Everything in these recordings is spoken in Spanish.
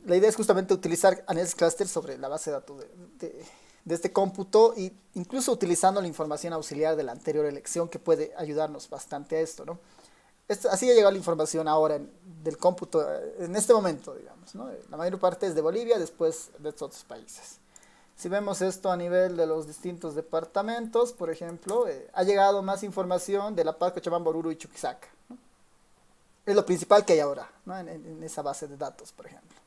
La idea es justamente utilizar análisis cluster sobre la base de datos de este cómputo e incluso utilizando la información auxiliar de la anterior elección que puede ayudarnos bastante a esto, ¿no? Así ha llegado la información ahora del cómputo en este momento, digamos, ¿no? La mayor parte es de Bolivia, después de estos otros países. Si vemos esto a nivel de los distintos departamentos, por ejemplo, ha llegado más información de La Paz, Cochabamba, Oruro y Chuquisaca, ¿no? Es lo principal que hay ahora, ¿no? En esa base de datos, por ejemplo.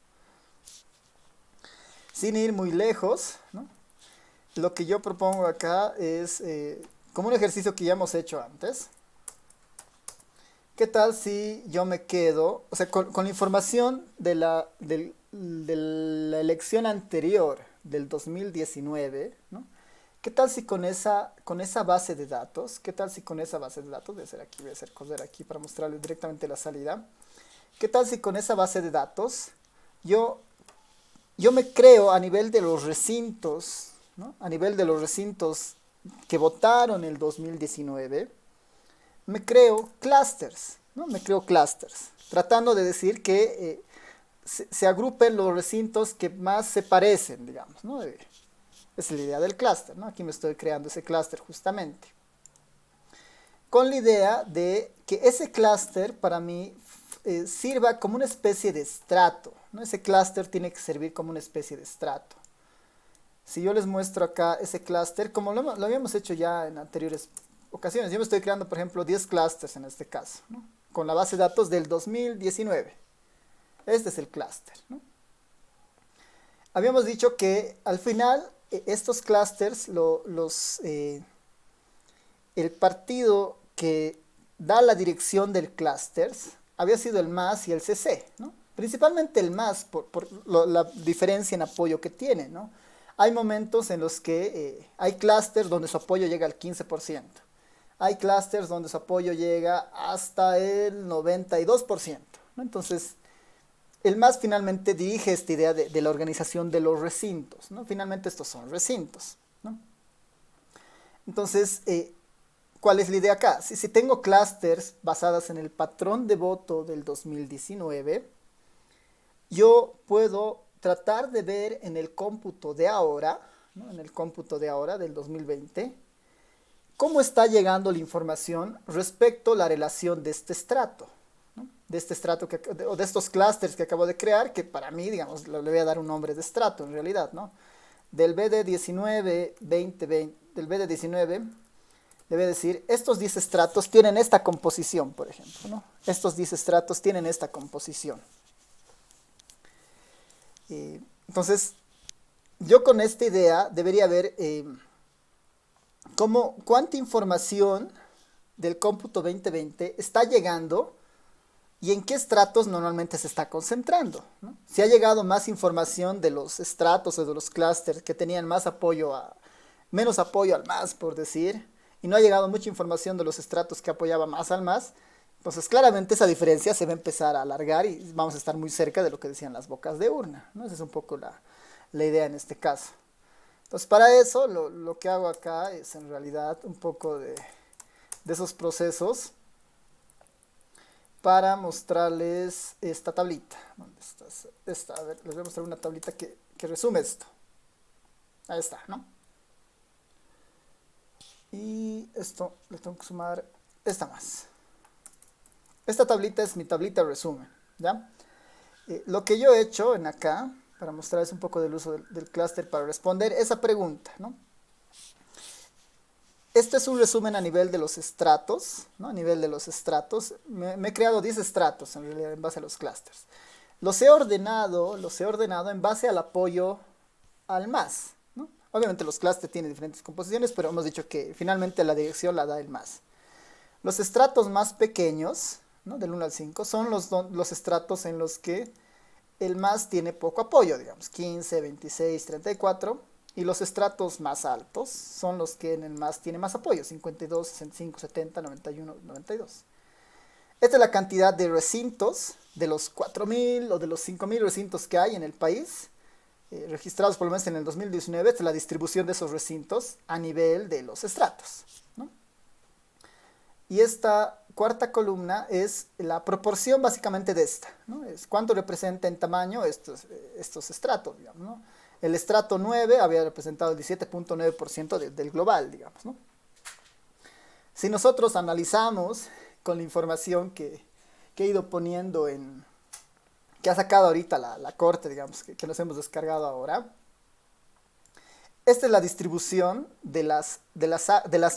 Sin ir muy lejos, ¿no? Lo que yo propongo acá es como un ejercicio que ya hemos hecho antes. ¿Qué tal si yo me quedo, o sea, con la información de la elección anterior del 2019, ¿no? ¿Qué tal si con esa base de datos, qué tal si con esa base de datos, voy a hacer correr aquí para mostrarles directamente la salida, qué tal si con esa base de datos yo, yo me creo a nivel de los recintos, ¿no? A nivel de los recintos que votaron el 2019, me creo clusters, ¿no? Me creo clusters, tratando de decir que se agrupen los recintos que más se parecen, digamos, ¿no? Es la idea del clúster, ¿no? Aquí me estoy creando ese clúster justamente. Con la idea de que ese clúster para mí sirva como una especie de estrato, ¿no? Ese clúster tiene que servir como una especie de estrato. Si yo les muestro acá ese clúster, como lo habíamos hecho ya en anteriores ocasiones, yo me estoy creando, por ejemplo, 10 clusters en este caso, ¿no? Con la base de datos del 2019. Este es el clúster, ¿no? Habíamos dicho que al final estos clusters, el partido que da la dirección del clusters había sido el MAS y el CC, ¿no? Principalmente el MAS por la diferencia en apoyo que tiene, ¿no? Hay momentos en los que hay clusters donde su apoyo llega al 15%. Hay clusters donde su apoyo llega hasta el 92%, ¿no? Entonces, el MAS finalmente dirige esta idea de la organización de los recintos, ¿no? Finalmente estos son recintos, ¿no? Entonces, ¿cuál es la idea acá? Si tengo clusters basadas en el patrón de voto del 2019, yo puedo tratar de ver en el cómputo de ahora, ¿no? En el cómputo de ahora del 2020, cómo está llegando la información respecto a la relación de este estrato, ¿no? De este estrato o de estos clústeres que acabo de crear, que para mí, digamos, le voy a dar un nombre de estrato en realidad, ¿no? Del BD19, 2020, del BD19, le voy a decir, estos 10 estratos tienen esta composición, por ejemplo, ¿no? Estos 10 estratos tienen esta composición. Entonces, yo con esta idea debería ver cuánta información del cómputo 2020 está llegando y en qué estratos normalmente se está concentrando, ¿no? Si ha llegado más información de los estratos o de los clústeres que tenían menos apoyo al más, por decir, y no ha llegado mucha información de los estratos que apoyaban más al más, entonces claramente esa diferencia se va a empezar a alargar y vamos a estar muy cerca de lo que decían las bocas de urna, ¿no? Esa es un poco la idea en este caso. Entonces para eso lo que hago acá es en realidad un poco de esos procesos para mostrarles esta tablita. ¿Dónde está? A ver, les voy a mostrar una tablita que resume esto. Ahí está, ¿no? Y esto le tengo que sumar esta más. Esta tablita es mi tablita resumen, ¿ya? Lo que yo he hecho en acá, para mostrarles un poco del uso del clúster para responder esa pregunta, ¿no? Este es un resumen a nivel de los estratos, ¿no? A nivel de los estratos. Me he creado 10 estratos en realidad en base a los clústeres. Los he ordenado en base al apoyo al más, ¿no? Obviamente los clústeres tienen diferentes composiciones, pero hemos dicho que finalmente la dirección la da el más. Los estratos más pequeños, ¿no? Del 1 al 5, son los estratos en los que el más tiene poco apoyo, digamos, 15, 26, 34. Y los estratos más altos son los que en el más tiene más apoyo, 52, 65, 70, 91, 92. Esta es la cantidad de recintos, de los 4.000 o de los 5.000 recintos que hay en el país, registrados por lo menos en el 2019. Esta es la distribución de esos recintos a nivel de los estratos, ¿no? Y esta cuarta columna es la proporción básicamente de esta, ¿no? Es cuánto representa en tamaño estos estratos, digamos, ¿no? El estrato 9 había representado el 17.9% del global, digamos, ¿no? Si nosotros analizamos con la información que he ido poniendo que ha sacado ahorita la corte, digamos, que nos hemos descargado ahora, esta es la distribución de las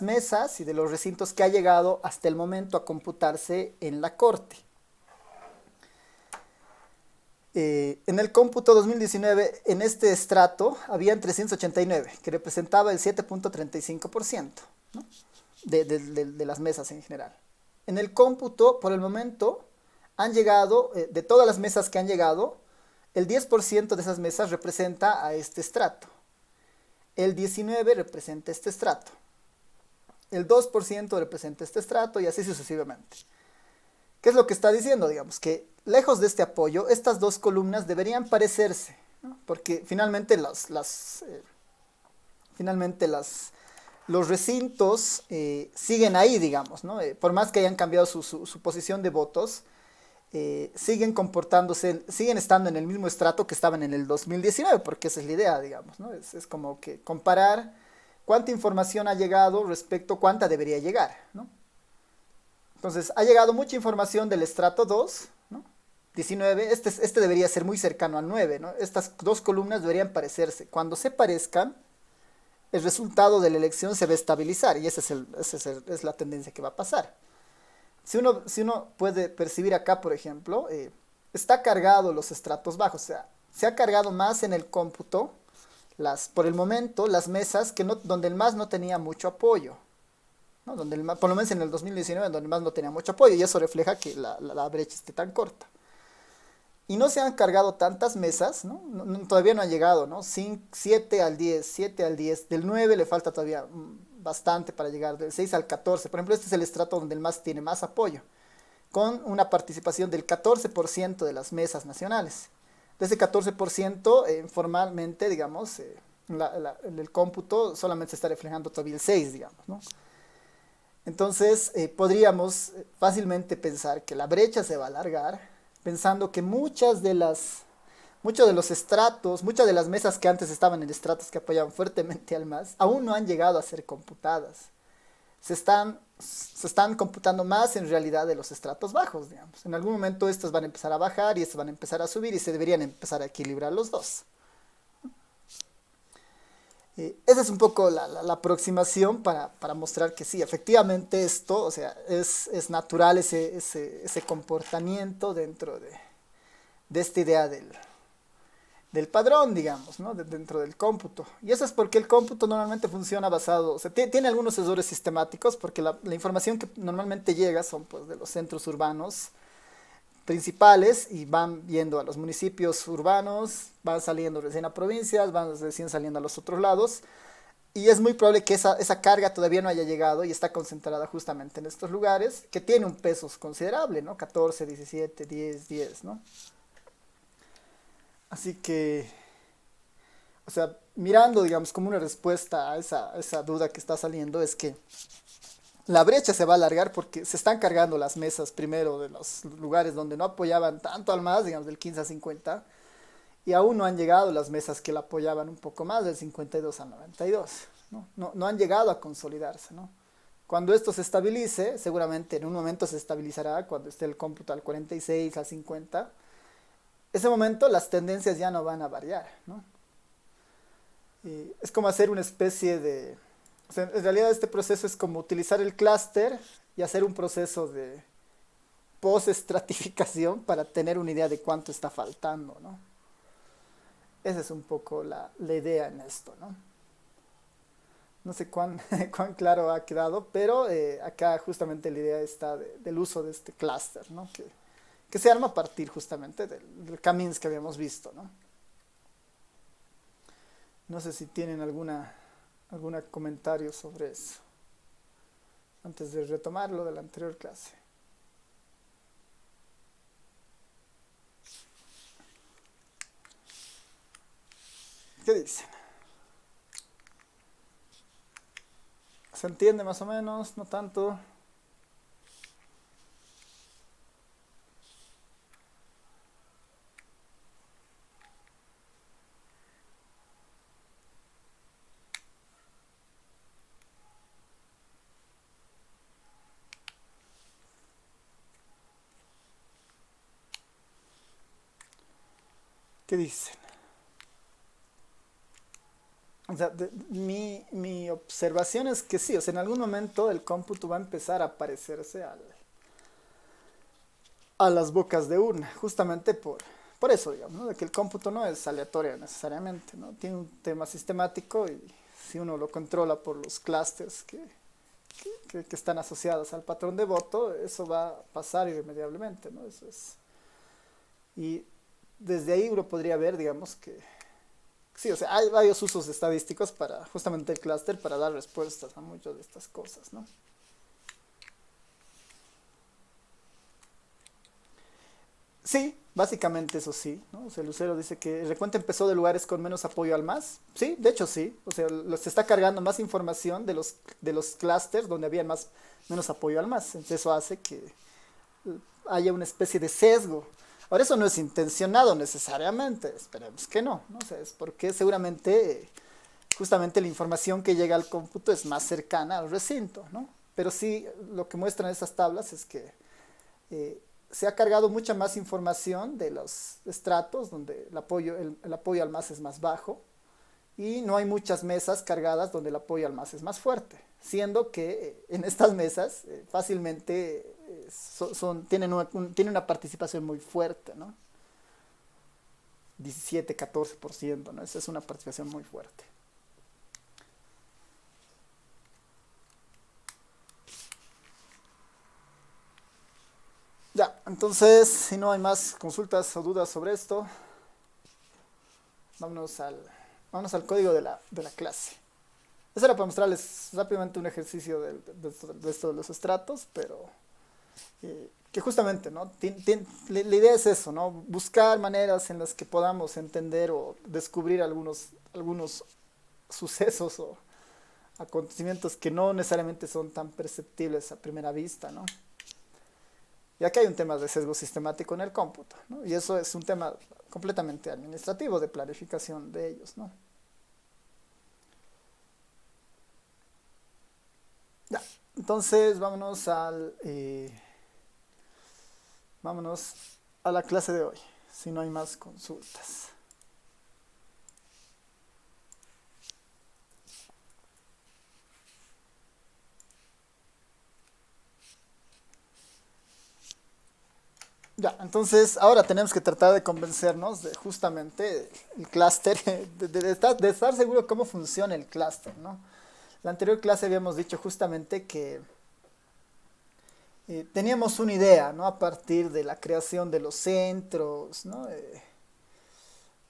mesas y de los recintos que ha llegado hasta el momento a computarse en la corte. En el cómputo 2019, en este estrato, habían 389, que representaba el 7.35%, ¿no? de las mesas en general. En el cómputo, por el momento, han llegado, de todas las mesas que han llegado, el 10% de esas mesas representa a este estrato. El 19% representa este estrato. El 2% representa este estrato y así sucesivamente. ¿Qué es lo que está diciendo? Digamos que lejos de este apoyo, estas dos columnas deberían parecerse, ¿no? Porque finalmente los recintos siguen ahí, digamos, ¿no? Por más que hayan cambiado su posición de votos, siguen comportándose, siguen estando en el mismo estrato que estaban en el 2019, porque esa es la idea, digamos, ¿no? Es como que comparar cuánta información ha llegado respecto a cuánta debería llegar, ¿no? Entonces, ha llegado mucha información del estrato 2, ¿no? 19, este debería ser muy cercano al 9, ¿no? Estas dos columnas deberían parecerse. Cuando se parezcan, el resultado de la elección se va a estabilizar y esa es la tendencia que va a pasar. Si uno puede percibir acá, por ejemplo, está cargado los estratos bajos, o sea, se ha cargado más en el cómputo, por el momento, las mesas donde el MAS no tenía mucho apoyo, ¿no? Por lo menos en el 2019, donde el MAS no tenía mucho apoyo, y eso refleja que la brecha esté tan corta. Y no se han cargado tantas mesas, ¿no? Todavía no han llegado, ¿no? 7 al 10, 7 al 10, del 9 le falta todavía bastante para llegar, del 6 al 14. Por ejemplo, este es el estrato donde el MAS tiene más apoyo, con una participación del 14% de las mesas nacionales. De ese 14%, formalmente, digamos, en el cómputo solamente se está reflejando todavía el 6, digamos, ¿no? Entonces, podríamos fácilmente pensar que la brecha se va a alargar, pensando que muchos de los estratos, muchas de las mesas que antes estaban en estratos que apoyaban fuertemente al MAS, aún no han llegado a ser computadas. Se están computando más en realidad de los estratos bajos, digamos. En algún momento estos van a empezar a bajar y estos van a empezar a subir y se deberían empezar a equilibrar los dos. Esa es un poco la aproximación para mostrar que sí, efectivamente esto, o sea, es natural ese comportamiento dentro de esta idea del padrón, digamos, ¿no? Dentro del cómputo. Y eso es porque el cómputo normalmente funciona basado, o sea, tiene algunos errores sistemáticos porque la información que normalmente llega son pues de los centros urbanos principales y van viendo a los municipios urbanos, van saliendo recién a provincias, van recién saliendo a los otros lados. Y es muy probable que esa carga todavía no haya llegado y está concentrada justamente en estos lugares, que tiene un peso considerable, ¿no? 14, 17, 10, 10, ¿no? Así que, o sea, mirando, digamos, como una respuesta a esa duda que está saliendo, es que la brecha se va a alargar porque se están cargando las mesas primero de los lugares donde no apoyaban tanto al MAS, digamos, del 15 a 50, y aún no han llegado las mesas que la apoyaban un poco más, del 52 al 92, ¿no? No han llegado a consolidarse, ¿no? Cuando esto se estabilice, seguramente en un momento se estabilizará, cuando esté el cómputo al 46, al 50, ese momento las tendencias ya no van a variar, ¿no? Y es como hacer una especie de... O sea, en realidad este proceso es como utilizar el clúster y hacer un proceso de post-estratificación para tener una idea de cuánto está faltando, ¿no? Esa es un poco la idea en esto, ¿no? No sé cuán claro ha quedado, pero acá justamente la idea está del uso de este clúster, ¿no? Que se arma a partir justamente del K-means que habíamos visto, ¿no? No sé si tienen algún comentario sobre eso, antes de retomar lo de la anterior clase. ¿Qué dicen? ¿Se entiende más o menos? ¿No tanto? ¿Qué dicen? O sea, mi observación es que sí, o sea, en algún momento el cómputo va a empezar a parecerse a las bocas de urna, justamente por eso, digamos, ¿no? De que el cómputo no es aleatorio necesariamente, ¿no? Tiene un tema sistemático y si uno lo controla por los clústeres que están asociados al patrón de voto, eso va a pasar irremediablemente, ¿no? Eso es. Y desde ahí uno podría ver, digamos, que sí, o sea, hay varios usos estadísticos para justamente el clúster para dar respuestas a muchas de estas cosas, ¿no? Sí, básicamente eso sí, ¿no? O sea, Lucero dice que el recuento empezó de lugares con menos apoyo al más. Sí, de hecho sí. O sea, se está cargando más información de los clústeres donde había menos apoyo al más. Entonces eso hace que haya una especie de sesgo. Ahora eso no es intencionado necesariamente, esperemos que no, ¿no? O sea, es porque seguramente justamente la información que llega al cómputo es más cercana al recinto, ¿no? Pero sí, lo que muestran esas tablas es que eh, se ha cargado mucha más información de los estratos donde el apoyo al más es más bajo y no hay muchas mesas cargadas donde el apoyo al más es más fuerte, siendo que en estas mesas fácilmente tienen una participación muy fuerte, ¿no? 17-14%, ¿no? Esa es una participación muy fuerte. Ya, entonces, si no hay más consultas o dudas sobre esto, vámonos al, vámonos al código de la clase. Eso era para mostrarles rápidamente un ejercicio de esto de los estratos, pero que justamente, ¿no? La idea es eso, ¿no? Buscar maneras en las que podamos entender o descubrir algunos sucesos o acontecimientos que no necesariamente son tan perceptibles a primera vista, ¿no? Y acá hay un tema de sesgo sistemático en el cómputo, ¿no? Y eso es un tema completamente administrativo de planificación de ellos, ¿no? Ya, entonces vámonos a la clase de hoy, si no hay más consultas. Ya, entonces ahora tenemos que tratar de convencernos de justamente el clúster, de estar seguro cómo funciona el clúster, ¿no? La anterior clase habíamos dicho justamente que teníamos una idea, ¿no? A partir de la creación de los centros, ¿no?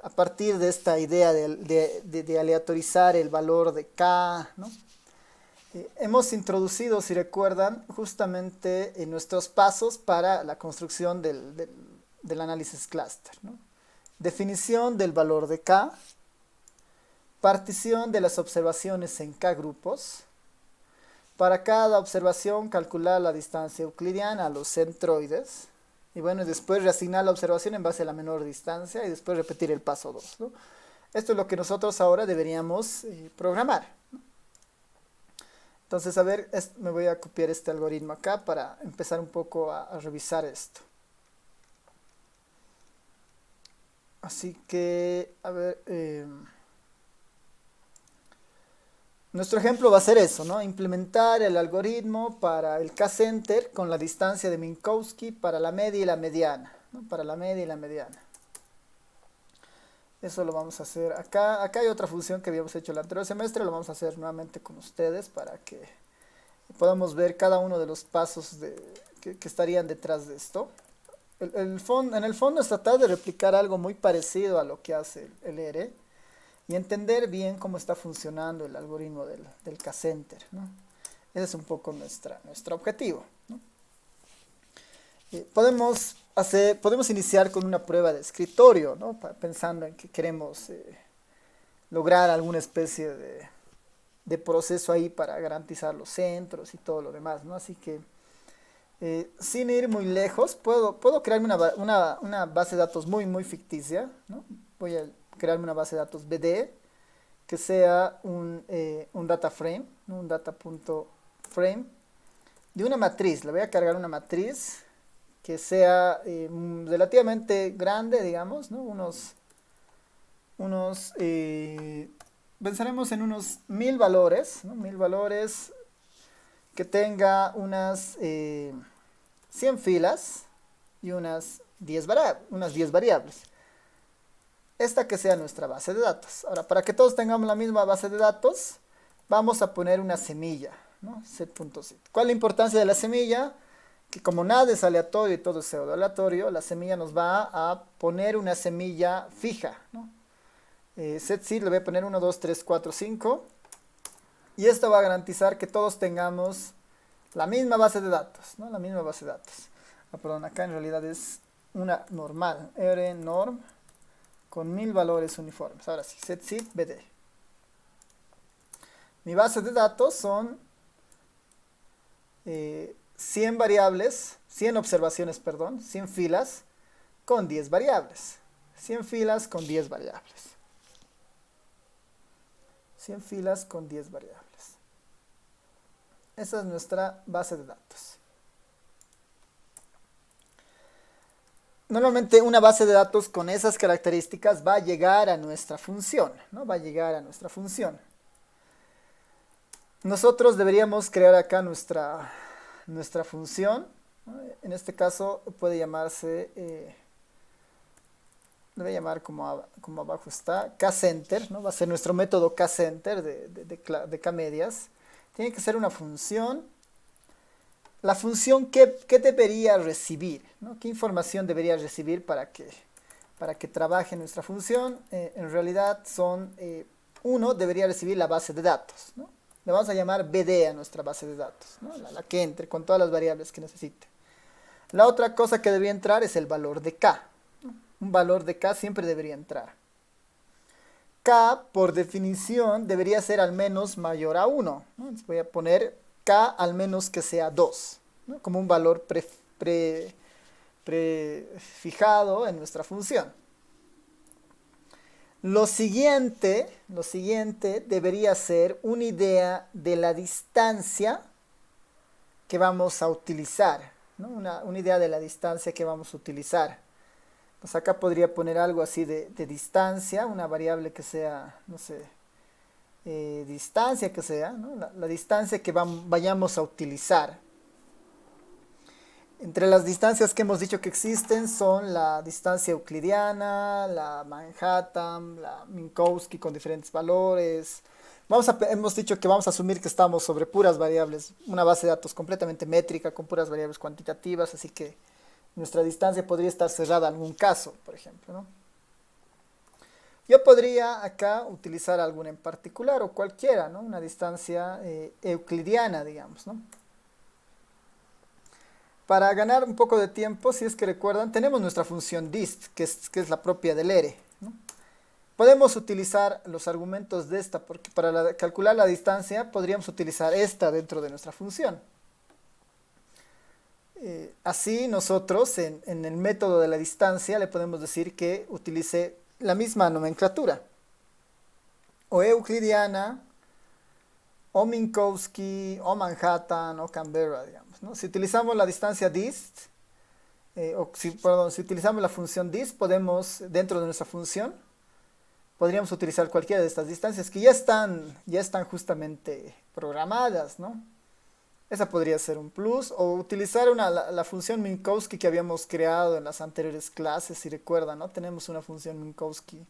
A partir de esta idea de aleatorizar el valor de K, ¿no? Hemos introducido, si recuerdan, justamente nuestros pasos para la construcción del análisis clúster, ¿no? Definición del valor de K, partición de las observaciones en K grupos, para cada observación calcular la distancia euclidiana a los centroides, y bueno, y después reasignar la observación en base a la menor distancia y después repetir el paso 2, ¿no? Esto es lo que nosotros ahora deberíamos programar. Entonces, a ver, me voy a copiar este algoritmo acá para empezar un poco a revisar esto. Así que, a ver, nuestro ejemplo va a ser eso, ¿no? Implementar el algoritmo para el K-center con la distancia de Minkowski para la media y la mediana, ¿no? Para la media y la mediana. Eso lo vamos a hacer acá. Acá hay otra función que habíamos hecho el anterior semestre, lo vamos a hacer nuevamente con ustedes para que podamos ver cada uno de los pasos que estarían detrás de esto. En el fondo es tratar de replicar algo muy parecido a lo que hace el ERE y entender bien cómo está funcionando el algoritmo del K-center, ¿no? Ese es un poco nuestro objetivo, ¿no? Podemos iniciar con una prueba de escritorio, ¿no? Pensando en que queremos lograr alguna especie de proceso ahí para garantizar los centros y todo lo demás, ¿no? Así que sin ir muy lejos, puedo crearme una base de datos muy, muy ficticia, ¿no? Voy a crearme una base de datos BD que sea un data frame, ¿no? Un data.frame de una matriz. Le voy a cargar una matriz que sea relativamente grande, digamos, ¿no? Unos unos, pensaremos en unos 1000 valores, ¿no? 1000 valores que tenga unas 100 filas y unas 10 variables. Esta que sea nuestra base de datos. Ahora, para que todos tengamos la misma base de datos, vamos a poner una semilla, ¿no? Set.set. ¿Cuál es la importancia de la semilla? Que como nada es aleatorio y todo es pseudo aleatorio, la semilla nos va a poner una semilla fija, ¿no? Setseed le voy a poner 1, 2, 3, 4, 5. Y esto va a garantizar que todos tengamos la misma base de datos, ¿no? La misma base de datos. Ah, perdón, acá en realidad es una normal. rnorm con 1000 valores uniformes. Ahora sí, setseed bd. Mi base de datos son 100 variables, 100 observaciones, perdón, 100 filas con 10 variables. 100 filas con 10 variables. 100 filas con 10 variables. Esa es nuestra base de datos. Normalmente una base de datos con esas características va a llegar a nuestra función, ¿no? Va a llegar a nuestra función. Nosotros deberíamos crear acá nuestra función, ¿no? En este caso puede llamarse, le voy a llamar como abajo está, kCenter, ¿no? Va a ser nuestro método kCenter de kmedias. Tiene que ser una función. La función que debería recibir, ¿no? ¿Qué información debería recibir para que trabaje nuestra función? En realidad uno debería recibir la base de datos, ¿no? Le vamos a llamar BD a nuestra base de datos, ¿no? La que entre con todas las variables que necesite. La otra cosa que debería entrar es el valor de K, ¿no? Un valor de K siempre debería entrar. K, por definición, debería ser al menos mayor a 1, ¿no? Entonces voy a poner K al menos que sea 2, ¿no? Como un valor prefijado en nuestra función. Lo siguiente debería ser una idea de la distancia que vamos a utilizar, ¿no? Una idea de la distancia que vamos a utilizar. Pues acá podría poner algo así de distancia, una variable que sea, no sé, distancia que sea, ¿no? La distancia que vayamos a utilizar. Entre las distancias que hemos dicho que existen son la distancia euclidiana, la Manhattan, la Minkowski con diferentes valores. Hemos dicho que vamos a asumir que estamos sobre puras variables, una base de datos completamente métrica con puras variables cuantitativas, así que nuestra distancia podría estar cerrada en algún caso, por ejemplo, ¿no? Yo podría acá utilizar alguna en particular o cualquiera, ¿no? Una distancia euclidiana, digamos, ¿no? Para ganar un poco de tiempo, si es que recuerdan, tenemos nuestra función dist, que es la propia del ere, ¿no? Podemos utilizar los argumentos de esta, porque para calcular la distancia podríamos utilizar esta dentro de nuestra función. Así nosotros en el método de la distancia le podemos decir que utilice la misma nomenclatura, o euclidiana, o Minkowski, o Manhattan, o Canberra, digamos, ¿no? Si utilizamos la distancia dist, si utilizamos la función dist, podemos, dentro de nuestra función, podríamos utilizar cualquiera de estas distancias que ya están justamente programadas, ¿no? Esa podría ser un plus, o utilizar la función Minkowski que habíamos creado en las anteriores clases, si recuerdan, ¿no? Tenemos una función Minkowski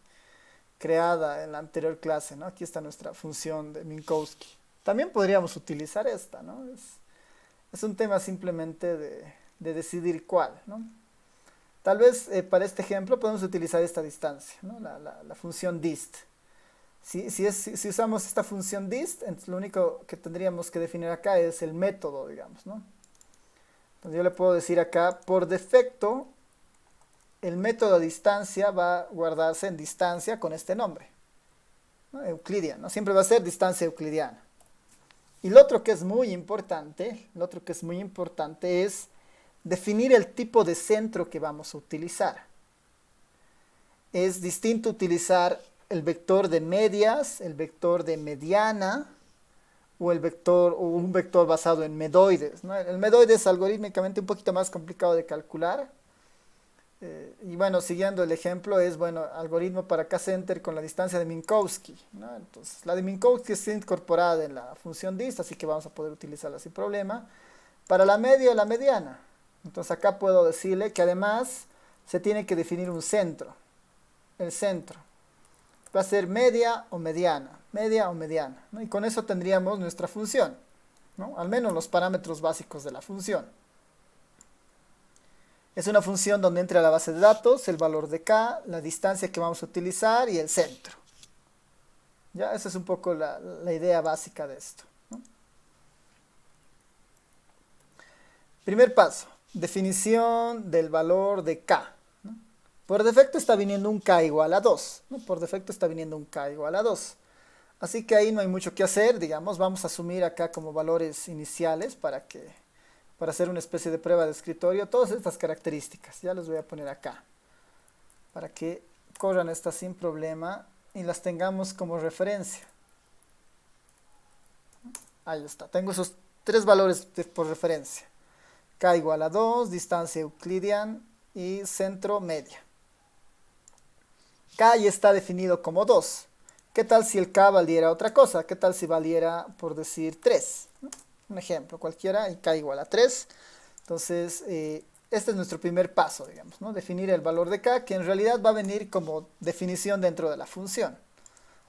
creada en la anterior clase, ¿no? Aquí está nuestra función de Minkowski. También podríamos utilizar esta, ¿no? Es un tema simplemente de decidir cuál, ¿no? Tal vez para este ejemplo podemos utilizar esta distancia, ¿no? La función dist. Si usamos esta función dist, entonces lo único que tendríamos que definir acá es el método, digamos, ¿no? Entonces yo le puedo decir acá, por defecto, el método de distancia va a guardarse en distancia con este nombre, ¿no? Euclidian, ¿no? Siempre va a ser distancia euclidiana. Y lo otro que es muy importante, es definir el tipo de centro que vamos a utilizar. Es distinto utilizar el vector de medias, el vector de mediana o un vector basado en medoides, ¿no? El medoide es algorítmicamente un poquito más complicado de calcular. Y bueno, siguiendo el ejemplo es, bueno, algoritmo para K-center con la distancia de Minkowski, ¿no? Entonces, la de Minkowski está incorporada en la función dist, así que vamos a poder utilizarla sin problema. Para la media o la mediana, entonces acá puedo decirle que además se tiene que definir un centro. El centro va a ser media o mediana, ¿no? Y con eso tendríamos nuestra función, ¿no? Al menos los parámetros básicos de la función. Es una función donde entra la base de datos, el valor de k, la distancia que vamos a utilizar y el centro. Ya, esa es un poco la idea básica de esto, ¿no? Primer paso, definición del valor de k, ¿no? Por defecto está viniendo un k igual a 2, ¿no? Por defecto está viniendo un k igual a 2. Así que ahí no hay mucho que hacer, digamos, vamos a asumir acá como valores iniciales para hacer una especie de prueba de escritorio, todas estas características, ya las voy a poner acá, para que corran estas sin problema y las tengamos como referencia. Ahí está, tengo esos tres valores por referencia. K igual a 2, distancia euclidiana y centro media. K ya está definido como 2. ¿Qué tal si el K valiera otra cosa? ¿Qué tal si valiera, por decir, 3? Un ejemplo cualquiera, y K igual a 3. Entonces, este es nuestro primer paso, digamos, ¿no? Definir el valor de K, que en realidad va a venir como definición dentro de la función.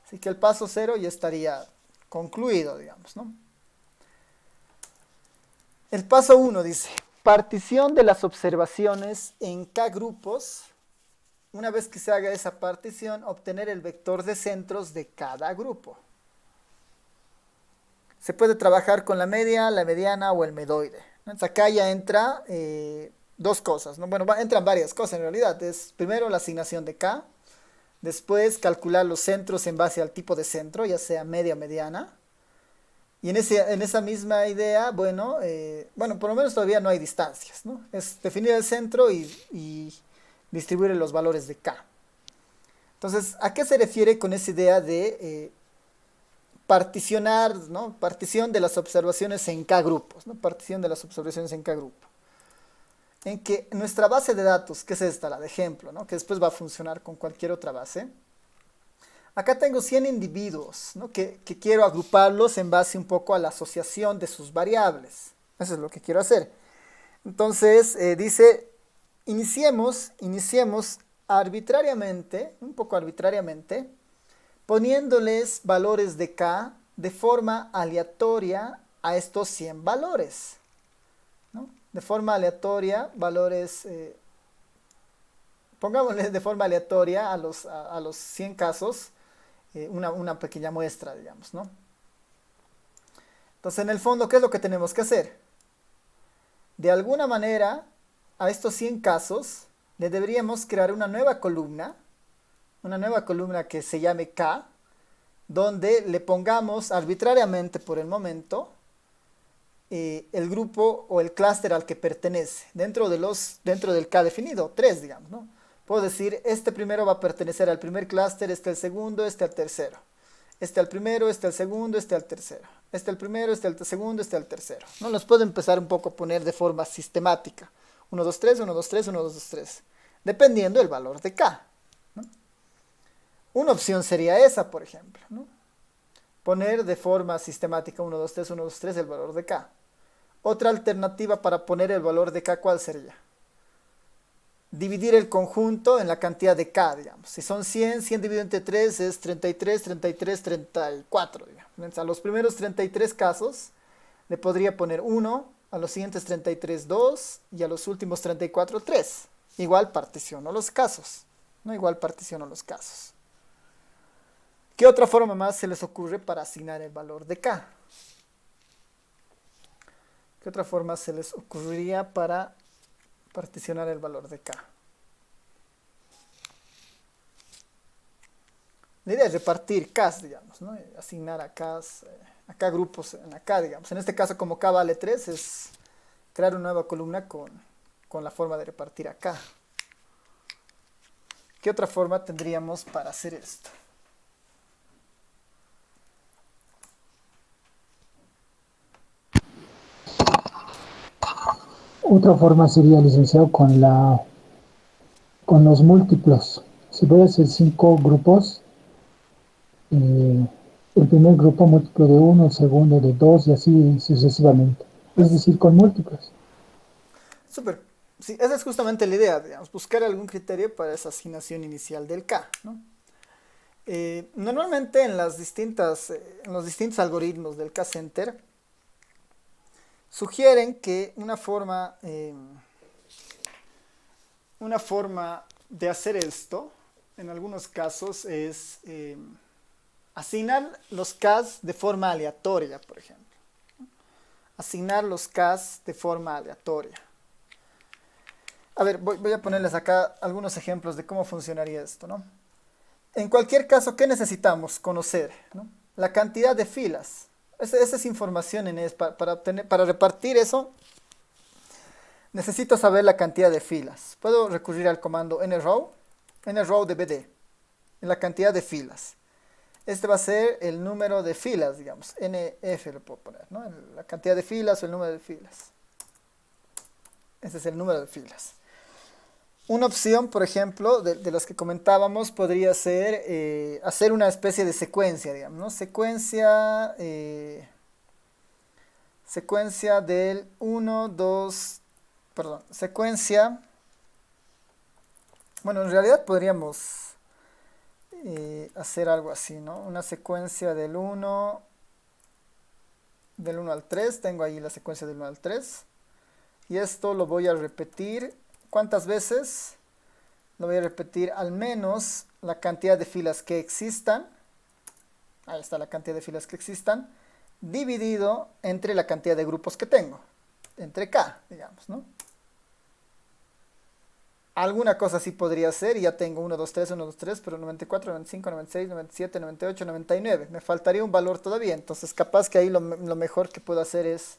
Así que el paso 0 ya estaría concluido, digamos, ¿no? El paso 1 dice, partición de las observaciones en K grupos. Una vez que se haga esa partición, obtener el vector de centros de cada grupo. Se puede trabajar con la media, la mediana o el medoide. Entonces acá ya entra dos cosas, ¿no? Bueno, entran varias cosas en realidad. Es primero la asignación de K, después calcular los centros en base al tipo de centro, ya sea media o mediana. Y en esa misma idea, bueno, por lo menos todavía no hay distancias, ¿no? Es definir el centro y distribuir los valores de K. Entonces, ¿a qué se refiere con esa idea de particionar, ¿no? Partición de las observaciones en K grupos, ¿no? Partición de las observaciones en K grupo. En que nuestra base de datos, que es esta, la de ejemplo, ¿no? Que después va a funcionar con cualquier otra base. Acá tengo 100 individuos, ¿no? que quiero agruparlos en base un poco a la asociación de sus variables. Eso es lo que quiero hacer. Entonces, dice, iniciemos arbitrariamente, un poco arbitrariamente, poniéndoles valores de K de forma aleatoria a estos 100 valores, ¿no? De forma aleatoria, valores, pongámosle de forma aleatoria a los 100 casos, una pequeña muestra, digamos, ¿no? Entonces, en el fondo, ¿qué es lo que tenemos que hacer? De alguna manera, a estos 100 casos, le deberíamos crear una nueva columna que se llame K, donde le pongamos arbitrariamente por el momento el grupo o el clúster al que pertenece, dentro del K definido, 3, digamos, ¿no? Puedo decir, este primero va a pertenecer al primer clúster, este al segundo, este al tercero. Este al primero, este al segundo, este al tercero. Este al primero, este al segundo, este al tercero. ¿No? Los puedo empezar un poco a poner de forma sistemática. 1, 2, 3, 1, 2, 3, 1, 2, 2, 3. Dependiendo del valor de K, ¿no? Una opción sería esa, por ejemplo, ¿no? Poner de forma sistemática 1, 2, 3, 1, 2, 3 el valor de K. Otra alternativa para poner el valor de K, ¿cuál sería? Dividir el conjunto en la cantidad de K, digamos. Si son 100, 100 dividido entre 3 es 33, 33, 34, digamos. Entonces, a los primeros 33 casos le podría poner 1, a los siguientes 33, 2 y a los últimos 34, 3. Igual particiono los casos, ¿no? Igual particiono los casos. ¿Qué otra forma más se les ocurre para asignar el valor de K? ¿Qué otra forma se les ocurriría para particionar el valor de K? La idea es repartir K, digamos, ¿no? Asignar a K grupos en la K, digamos. En este caso, como K vale 3, es crear una nueva columna con la forma de repartir a K. ¿Qué otra forma tendríamos para hacer esto? Otra forma sería, licenciado, con la con los múltiplos. Si voy a hacer 5 grupos, eh, el primer grupo múltiplo de uno, el segundo de 2 y así sucesivamente. Es ¿Ves? decir, con múltiplos. Súper. Sí, esa es justamente la idea, digamos, buscar algún criterio para esa asignación inicial del K, ¿no? Normalmente en los distintos algoritmos del K-Center sugieren que una forma de hacer esto, en algunos casos, es asignar los Ks de forma aleatoria, por ejemplo. Asignar los Ks de forma aleatoria. A ver, voy a ponerles acá algunos ejemplos de cómo funcionaría esto, ¿no? En cualquier caso, ¿qué necesitamos conocer? ¿No? La cantidad de filas. Esa es información para repartir eso. Necesito saber la cantidad de filas. Puedo recurrir al comando nrow de bd, en la cantidad de filas. Este va a ser el número de filas, digamos. nf le puedo poner, ¿no? La cantidad de filas o el número de filas. Ese es el número de filas. Una opción, por ejemplo, de las que comentábamos, podría ser hacer una especie de secuencia, digamos, ¿no? Secuencia del uno 2 perdón, secuencia. Bueno, en realidad podríamos hacer algo así, ¿no? Una secuencia del uno al 3. Tengo ahí la secuencia del uno al 3. Y esto lo voy a repetir. ¿Cuántas veces? Lo voy a repetir al menos la cantidad de filas que existan. Ahí está la cantidad de filas que existan. Dividido entre la cantidad de grupos que tengo. Entre K, digamos, ¿no? Alguna cosa así podría ser. Y ya tengo 1, 2, 3, 1, 2, 3. Pero 94, 95, 96, 97, 98, 99. Me faltaría un valor todavía. Entonces capaz que ahí lo mejor que puedo hacer es...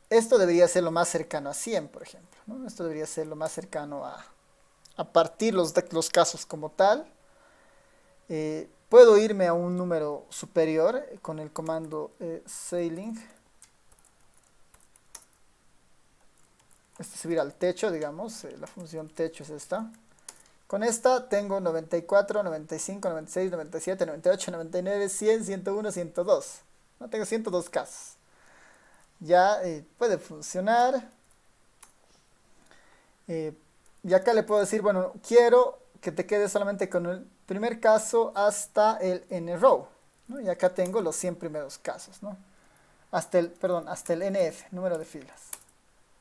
esto debería ser lo más cercano a 100, por ejemplo, ¿no? Esto debería ser lo más cercano a partir los casos como tal. Puedo irme a un número superior con el comando sailing. Subir al techo, digamos. La función techo es esta. Con esta tengo 94, 95, 96, 97, 98, 99, 100, 101, 102. ¿No? Tengo 102 casos. Ya puede funcionar. Y acá le puedo decir, bueno, quiero que te quedes solamente con el primer caso hasta el nrow, ¿no? Y acá tengo los 100 primeros casos, ¿no? Hasta el nf, número de filas.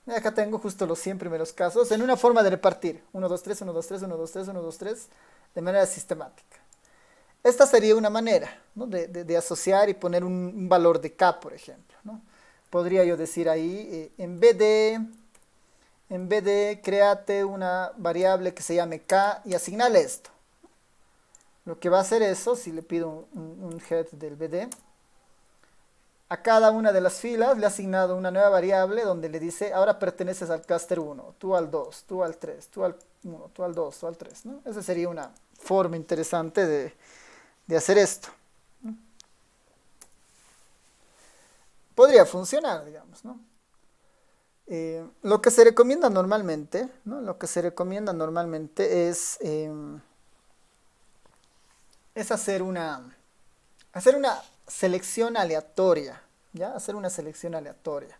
Y acá tengo justo los 100 primeros casos en una forma de repartir. 1, 2, 3, 1, 2, 3, 1, 2, 3, 1, 2, 3, de manera sistemática. Esta sería una manera, ¿no? de asociar y poner un valor de k, por ejemplo, ¿no? Podría yo decir ahí, en vez de créate una variable que se llame k y asignarle esto. Lo que va a hacer eso, si le pido un head del bd, a cada una de las filas le ha asignado una nueva variable donde le dice, ahora perteneces al cluster 1, tú al 2, tú al 3, tú al 1, tú al 2, tú al 3, ¿no? Esa sería una forma interesante de hacer esto. Podría funcionar, digamos, ¿no? Lo que se recomienda normalmente, ¿no? Lo que se recomienda normalmente es hacer una selección aleatoria, ¿ya? Hacer una selección aleatoria.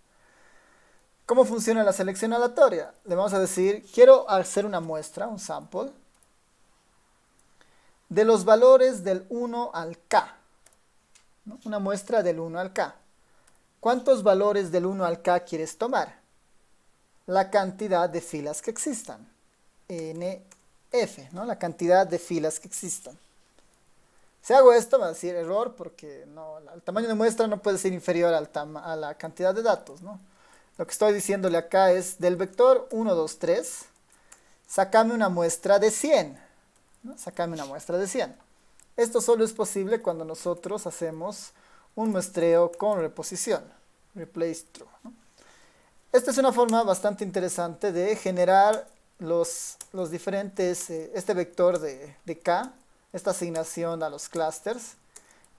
¿Cómo funciona la selección aleatoria? Le vamos a decir, quiero hacer una muestra, un sample, de los valores del 1 al k, ¿no? Una muestra del 1 al k. ¿Cuántos valores del 1 al k quieres tomar? La cantidad de filas que existan. NF, ¿no? La cantidad de filas que existan. Si hago esto, va a decir error porque no, el tamaño de muestra no puede ser inferior a la cantidad de datos, ¿no? Lo que estoy diciéndole acá es del vector 1, 2, 3, sácame una muestra de 100, ¿no? Sácame una muestra de 100. Esto solo es posible cuando nosotros hacemos un muestreo con reposición, replace true, ¿no? Esta es una forma bastante interesante de generar los diferentes, este vector de K, esta asignación a los clusters,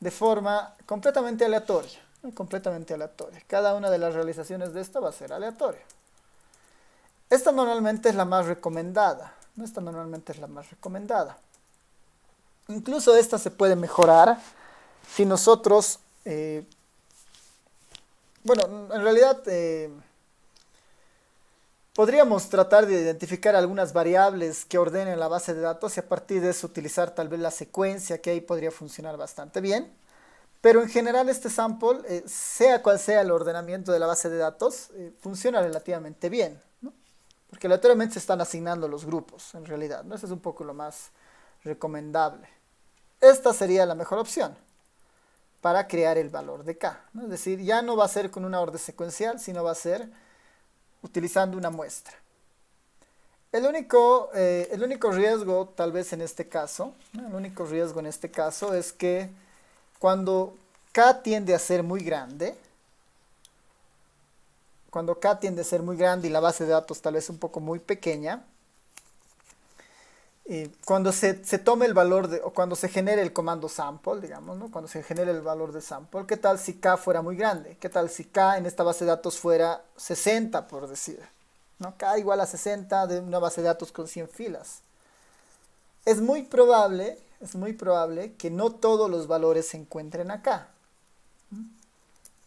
de forma completamente aleatoria, ¿no? Completamente aleatoria. Cada una de las realizaciones de esto va a ser aleatoria. Esta normalmente es la más recomendada, ¿no? Esta normalmente es la más recomendada. Incluso esta se puede mejorar si nosotros, bueno, en realidad podríamos tratar de identificar algunas variables que ordenen la base de datos y a partir de eso utilizar tal vez la secuencia, que ahí podría funcionar bastante bien. Pero en general este sample, sea cual sea el ordenamiento de la base de datos, funciona relativamente bien, ¿no? Porque aleatoriamente se están asignando los grupos, en realidad, ¿no? Eso es un poco lo más recomendable. Esta sería la mejor opción para crear el valor de K, ¿no? Es decir, ya no va a ser con una orden secuencial, sino va a ser utilizando una muestra. El único riesgo, tal vez en este caso, ¿no? El único riesgo en este caso es que cuando K tiende a ser muy grande, cuando K tiende a ser muy grande y la base de datos tal vez un poco muy pequeña, cuando se tome el valor o cuando se genere el comando sample, digamos, ¿no? Cuando se genere el valor de sample, ¿qué tal si K fuera muy grande? ¿Qué tal si K en esta base de datos fuera 60, por decir? ¿No? K igual a 60 de una base de datos con 100 filas. Es muy probable que no todos los valores se encuentren acá.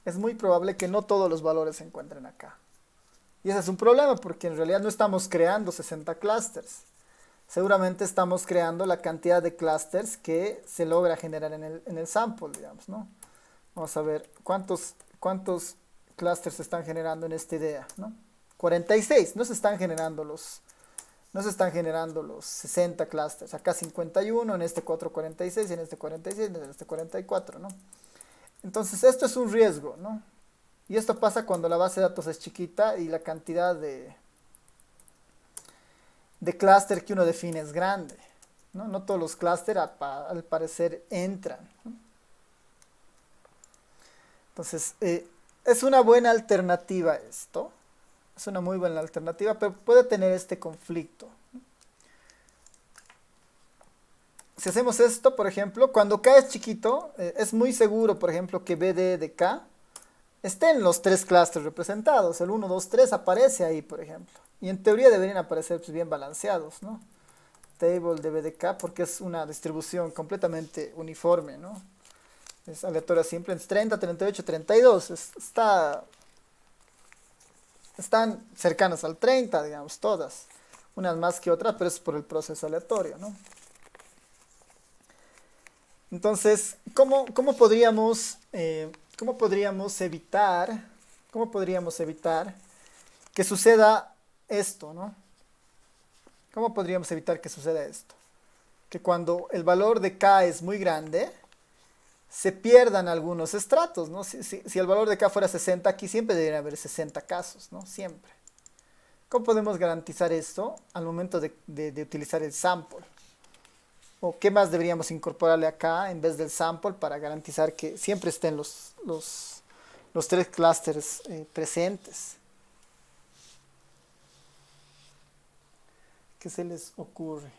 Es muy probable que no todos los valores se encuentren acá. Y ese es un problema porque en realidad no estamos creando 60 clusters. Seguramente estamos creando la cantidad de clusters que se logra generar en el sample, digamos, ¿no? Vamos a ver cuántos clusters se están generando en esta idea, ¿no? 46, no se están generando los 60 clusters. Acá 51, en este 446, en este 46, en este 44, ¿no? Entonces esto es un riesgo, ¿no? Y esto pasa cuando la base de datos es chiquita y la cantidad de clúster que uno define es grande, ¿no? No todos los clústeres al parecer entran, ¿no? Entonces, es una buena alternativa esto. Es una muy buena alternativa, pero puede tener este conflicto. Si hacemos esto, por ejemplo, cuando K es chiquito, es muy seguro, por ejemplo, que BD de K esté en los tres clústeres representados. El 1, 2, 3 aparece ahí, por ejemplo. Y en teoría deberían aparecer pues, bien balanceados, ¿no? Table de BDK porque es una distribución completamente uniforme, ¿no? Es aleatoria simple, es 30, 38, 32. Están cercanas al 30, digamos, todas. Unas más que otras, pero es por el proceso aleatorio, ¿no? Entonces, ¿cómo podríamos evitar que suceda esto, ¿no? ¿Cómo podríamos evitar que suceda esto? Que cuando el valor de K es muy grande, se pierdan algunos estratos, ¿no? Si el valor de K fuera 60, aquí siempre deberían haber 60 casos, ¿no? Siempre. ¿Cómo podemos garantizar esto al momento de utilizar el sample? ¿O qué más deberíamos incorporarle acá en vez del sample para garantizar que siempre estén los tres clústeres presentes? ¿Qué se les ocurre?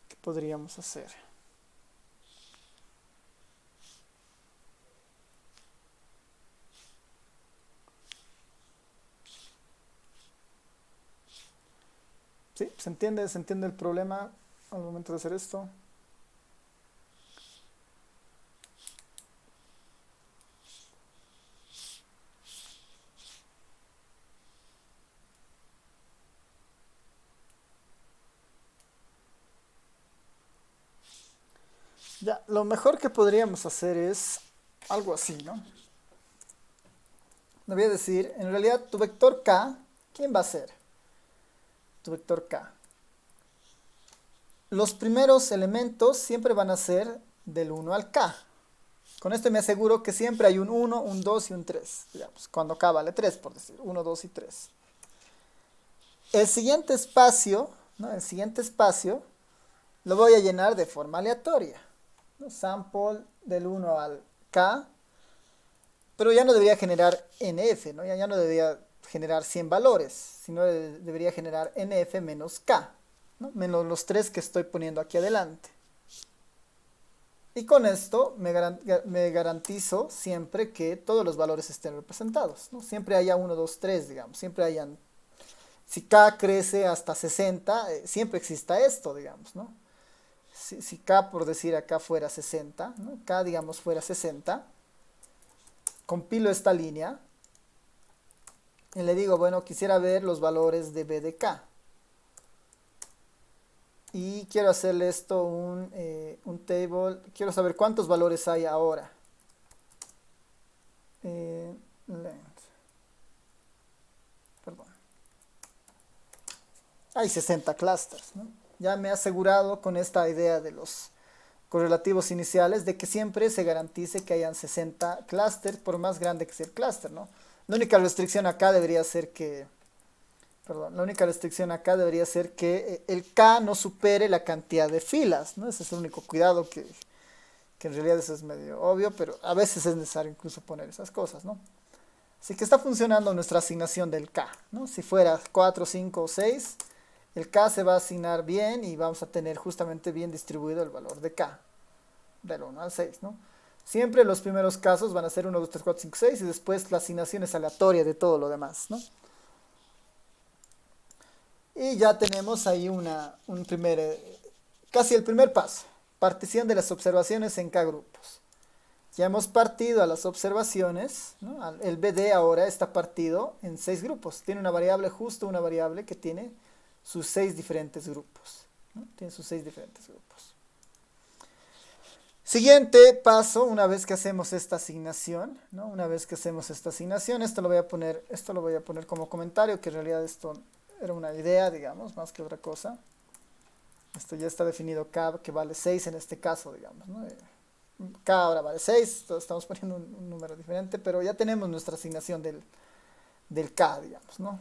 ¿Qué podríamos hacer? ¿Sí? ¿Se entiende el problema al momento de hacer esto? Ya, lo mejor que podríamos hacer es algo así, ¿no? Le voy a decir, en realidad tu vector K, ¿quién va a ser? Tu vector K. Los primeros elementos siempre van a ser del 1 al K. Con esto me aseguro que siempre hay un 1, un 2 y un 3. Digamos, cuando K vale 3, por decir, 1, 2 y 3. El siguiente espacio, ¿no? El siguiente espacio lo voy a llenar de forma aleatoria, ¿no? Sample del 1 al K, pero ya no debería generar NF, ¿no? Ya no debería generar 100 valores, sino debería generar NF menos K, ¿no? Menos los 3 que estoy poniendo aquí adelante. Y con esto me garantizo siempre que todos los valores estén representados, ¿no? Siempre haya 1, 2, 3, digamos. Siempre hayan, si K crece hasta 60, siempre exista esto, digamos, ¿no? Si K, por decir acá, fuera 60, ¿no? K, digamos, fuera 60, compilo esta línea y le digo, bueno, quisiera ver los valores de B de K. Y quiero hacerle esto un table. Quiero saber cuántos valores hay ahora. Length. Perdón. Hay 60 clusters, ¿no? Ya me he asegurado con esta idea de los correlativos iniciales de que siempre se garantice que hayan 60 clusters por más grande que sea el cluster, ¿no? La única restricción acá debería ser que el K no supere la cantidad de filas, ¿no? Ese es el único cuidado que en realidad eso es medio obvio, pero a veces es necesario incluso poner esas cosas, ¿no? Así que está funcionando nuestra asignación del K, ¿no? Si fuera 4, 5 o 6, el K se va a asignar bien y vamos a tener justamente bien distribuido el valor de K, del 1 al 6, ¿no? Siempre los primeros casos van a ser 1, 2, 3, 4, 5, 6 y después la asignación es aleatoria de todo lo demás, ¿no? Y ya tenemos ahí casi el primer paso, partición de las observaciones en K grupos. Ya hemos partido a las observaciones, ¿no? El BD ahora está partido en 6 grupos. Tiene una variable, justo una variable que tiene sus 6 diferentes grupos, ¿no? Tiene sus 6 diferentes grupos. Siguiente paso, una vez que hacemos esta asignación, ¿no? Una vez que hacemos esta asignación, esto lo voy a poner como comentario, que en realidad esto era una idea, digamos, más que otra cosa. Esto ya está definido K, que vale 6 en este caso, digamos, ¿no? K ahora vale 6, estamos poniendo un número diferente, pero ya tenemos nuestra asignación del K, digamos, ¿no?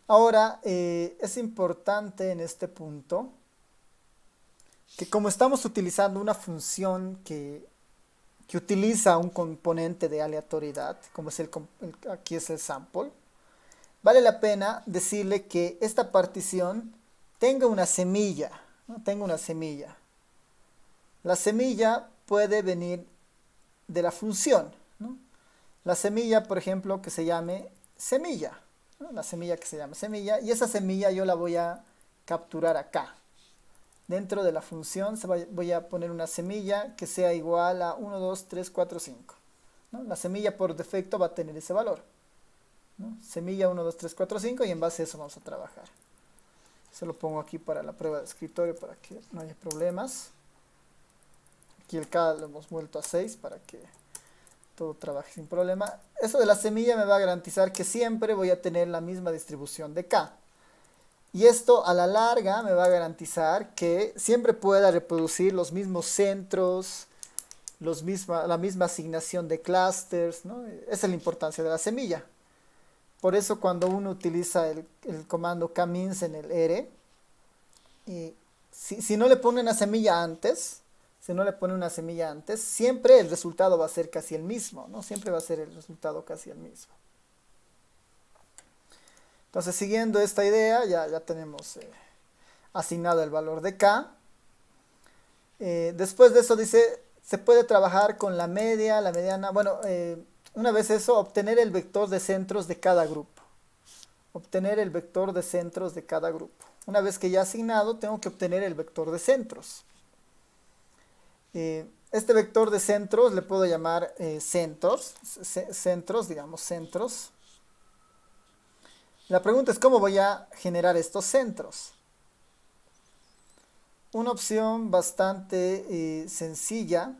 Ahora, es importante en este punto que como estamos utilizando una función que utiliza un componente de aleatoriedad, como es aquí es el sample, vale la pena decirle que esta partición tenga una semilla, ¿no? Tenga una semilla. La semilla puede venir de la función, ¿no? La semilla, por ejemplo, que se llame semilla, ¿no? La semilla que se llame semilla, y esa semilla yo la voy a capturar acá. Dentro de la función voy a poner una semilla que sea igual a 1, 2, 3, 4, 5, ¿no? La semilla por defecto va a tener ese valor, ¿no? Semilla 1, 2, 3, 4, 5 y en base a eso vamos a trabajar. Se lo pongo aquí para la prueba de escritorio para que no haya problemas. Aquí el K lo hemos vuelto a 6 para que todo trabaje sin problema. Eso de la semilla me va a garantizar que siempre voy a tener la misma distribución de K. Y esto a la larga me va a garantizar que siempre pueda reproducir los mismos centros, la misma asignación de clusters, ¿no? Esa es la importancia de la semilla. Por eso cuando uno utiliza el comando kmins en el R, si no le pone una semilla antes, siempre el resultado va a ser casi el mismo, ¿no? Siempre va a ser el resultado casi el mismo. Entonces, siguiendo esta idea, ya tenemos asignado el valor de K. Después de eso dice, se puede trabajar con la media, la mediana. Bueno, una vez eso, obtener el vector de centros de cada grupo. Una vez que ya asignado, tengo que obtener el vector de centros. Este vector de centros le puedo llamar centros. La pregunta es cómo voy a generar estos centros. Una opción bastante sencilla.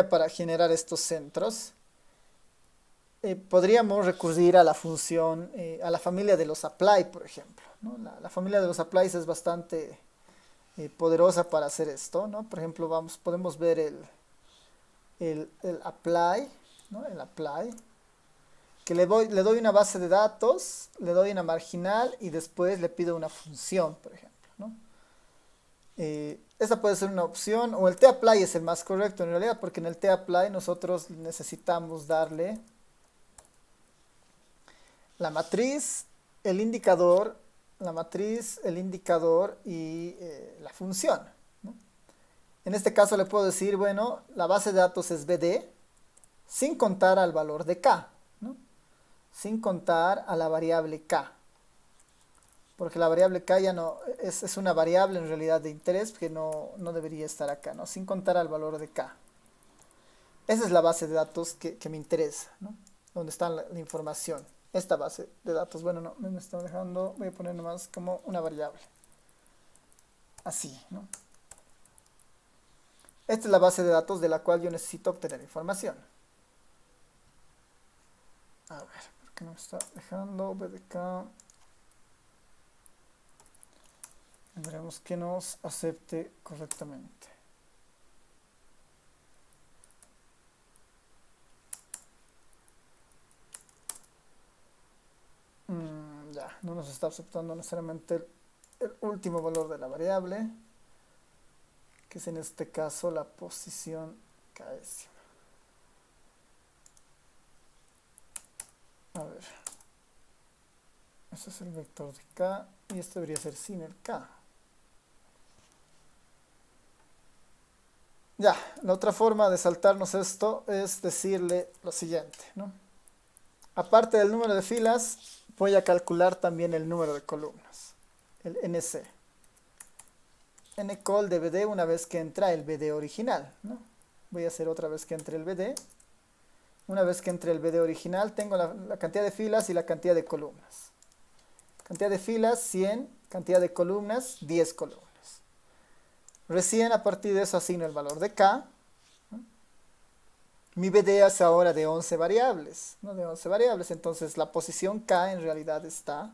Para generar estos centros. Podríamos recurrir a la función, a la familia de los apply, por ejemplo, ¿no? La familia de los applies es bastante poderosa para hacer esto, ¿no? Por ejemplo, podemos ver el apply, ¿no? El apply, que le doy una base de datos, le doy una marginal y después le pido una función, por ejemplo, ¿no? Esta puede ser una opción, o el tapply es el más correcto en realidad, porque en el tapply nosotros necesitamos darle la matriz, el indicador, y la función, ¿no? En este caso le puedo decir, bueno, la base de datos es BD, sin contar al valor de K, ¿no? Sin contar a la variable K. Porque la variable K ya no es una variable en realidad de interés que no debería estar acá, ¿no? Sin contar al valor de K. Esa es la base de datos que me interesa, ¿no? Donde está la información. Esta base de datos, bueno, no, me está dejando, voy a poner nomás como una variable. Así, ¿no? Esta es la base de datos de la cual yo necesito obtener información. A ver, ¿por qué no me está dejando? BDK. Veremos que nos acepte correctamente. Ya, no nos está aceptando necesariamente el último valor de la variable, que es en este caso la posición K-ésima. A ver, este es el vector de K y este debería ser sin el K. Ya, la otra forma de saltarnos esto es decirle lo siguiente, ¿no? Aparte del número de filas, voy a calcular también el número de columnas, el NC. Ncall de BD una vez que entra el BD original, ¿no? Voy a hacer otra vez que entre el BD. Una vez que entre el BD original, tengo la cantidad de filas y la cantidad de columnas. Cantidad de filas, 100. Cantidad de columnas, 10 columnas. Recién a partir de eso asigno el valor de K, ¿no? Mi BD es ahora de 11 variables, ¿no? De 11 variables, entonces la posición K en realidad está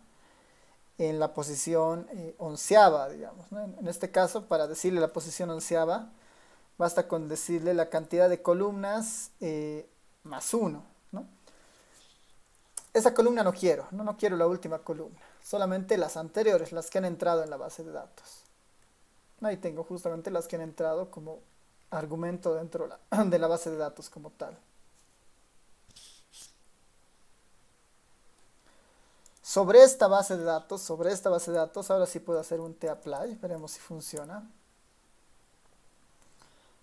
en la posición onceava, digamos, ¿no? En este caso, para decirle la posición onceava, basta con decirle la cantidad de columnas más 1, ¿no? Esa columna no quiero, no quiero la última columna, solamente las anteriores, las que han entrado en la base de datos. Ahí tengo justamente las que han entrado como argumento dentro de la base de datos como tal. Sobre esta base de datos, ahora sí puedo hacer un tapply, veremos si funciona.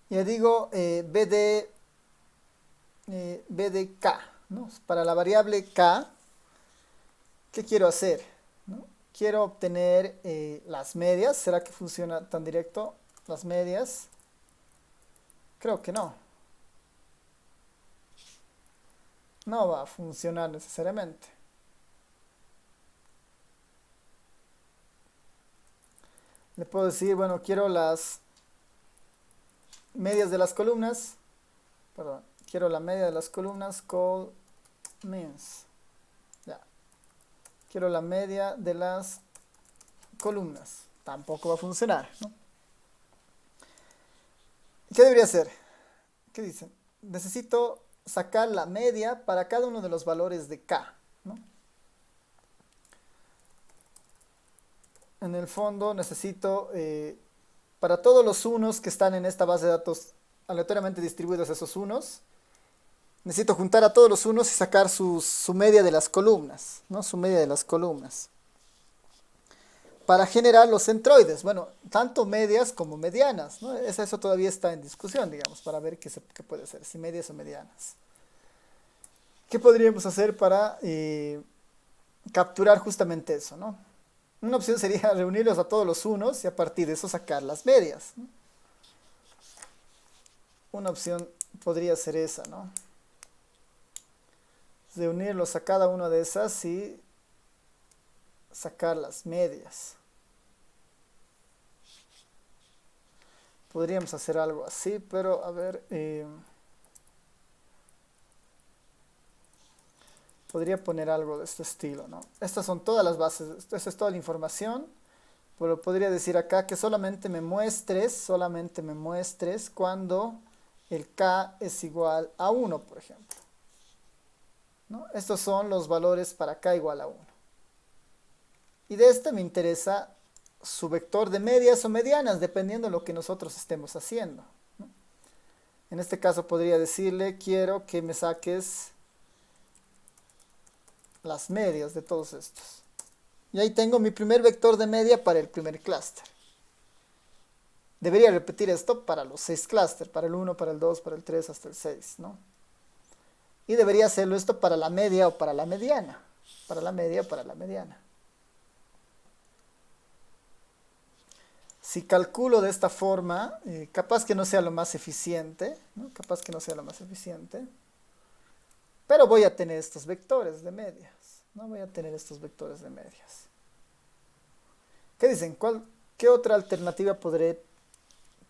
Y le digo BDK, ¿no? Para la variable K, ¿qué quiero hacer? ¿No? Quiero obtener las medias. ¿Será que funciona tan directo? Las medias. Creo que no. No va a funcionar necesariamente. Le puedo decir, bueno, quiero las medias de las columnas. Perdón, quiero la media de las columnas, call means. Ya. Quiero la media de las columnas. Tampoco va a funcionar, ¿no? ¿Qué debería hacer? ¿Qué dicen? Necesito sacar la media para cada uno de los valores de K, ¿no? En el fondo necesito, para todos los unos que están en esta base de datos aleatoriamente distribuidos esos unos, necesito juntar a todos los unos y sacar su media de las columnas, ¿no? Su media de las columnas. Para generar los centroides, bueno, tanto medias como medianas, ¿no? Eso todavía está en discusión, digamos, para ver qué puede ser, si medias o medianas. ¿Qué podríamos hacer para capturar justamente eso, ¿no? Una opción sería reunirlos a todos los unos y a partir de eso sacar las medias, ¿no? Una opción podría ser esa, ¿no? Reunirlos a cada una de esas y sacar las medias. Podríamos hacer algo así, pero a ver, podría poner algo de este estilo, ¿no? Estas son todas las bases, esta es toda la información, pero podría decir acá que solamente me muestres cuando el K es igual a 1, por ejemplo, ¿no? Estos son los valores para K igual a 1. Y de este me interesa su vector de medias o medianas, dependiendo de lo que nosotros estemos haciendo, ¿no? En este caso podría decirle, quiero que me saques las medias de todos estos. Y ahí tengo mi primer vector de media para el primer clúster. Debería repetir esto para los 6 clústeres, para el 1, para el 2, para el 3, hasta el 6, ¿no? Y debería hacerlo esto para la media o para la mediana. Para la media o para la mediana. Si calculo de esta forma, capaz que no sea lo más eficiente, ¿no? Capaz que no sea lo más eficiente. Pero voy a tener estos vectores de medias, ¿no? Voy a tener estos vectores de medias. ¿Qué dicen? ¿Qué otra alternativa podré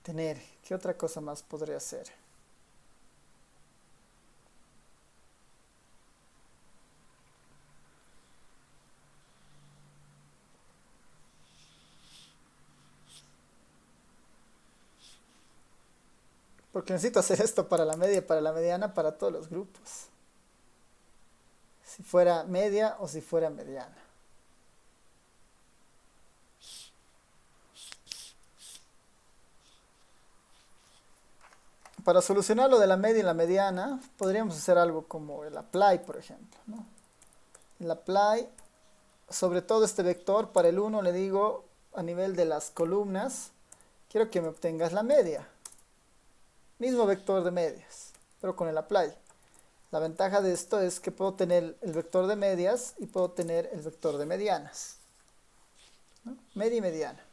tener? ¿Qué otra cosa más podré hacer? Porque necesito hacer esto para la media, para la mediana, para todos los grupos. Si fuera media o si fuera mediana. Para solucionar lo de la media y la mediana, podríamos hacer algo como el apply, por ejemplo, ¿no? El apply, sobre todo este vector, para el 1 le digo a nivel de las columnas, quiero que me obtengas la media. Mismo vector de medias, pero con el apply. La ventaja de esto es que puedo tener el vector de medias y puedo tener el vector de medianas, ¿no? Media y mediana.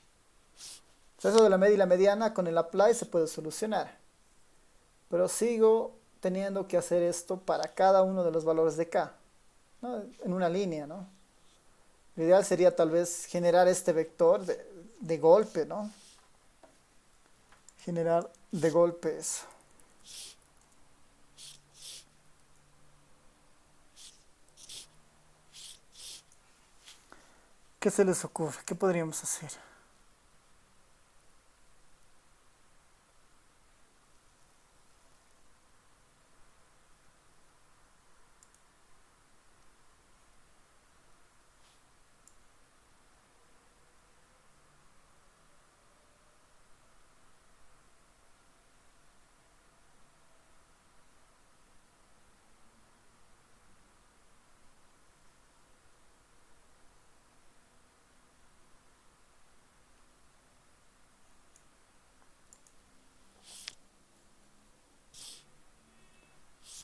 Entonces, eso de la media y la mediana con el apply se puede solucionar. Pero sigo teniendo que hacer esto para cada uno de los valores de K, ¿no? En una línea, ¿no? Lo ideal sería tal vez generar este vector de golpe, ¿no? Generar de golpe eso. ¿Qué se les ocurre? ¿Qué podríamos hacer?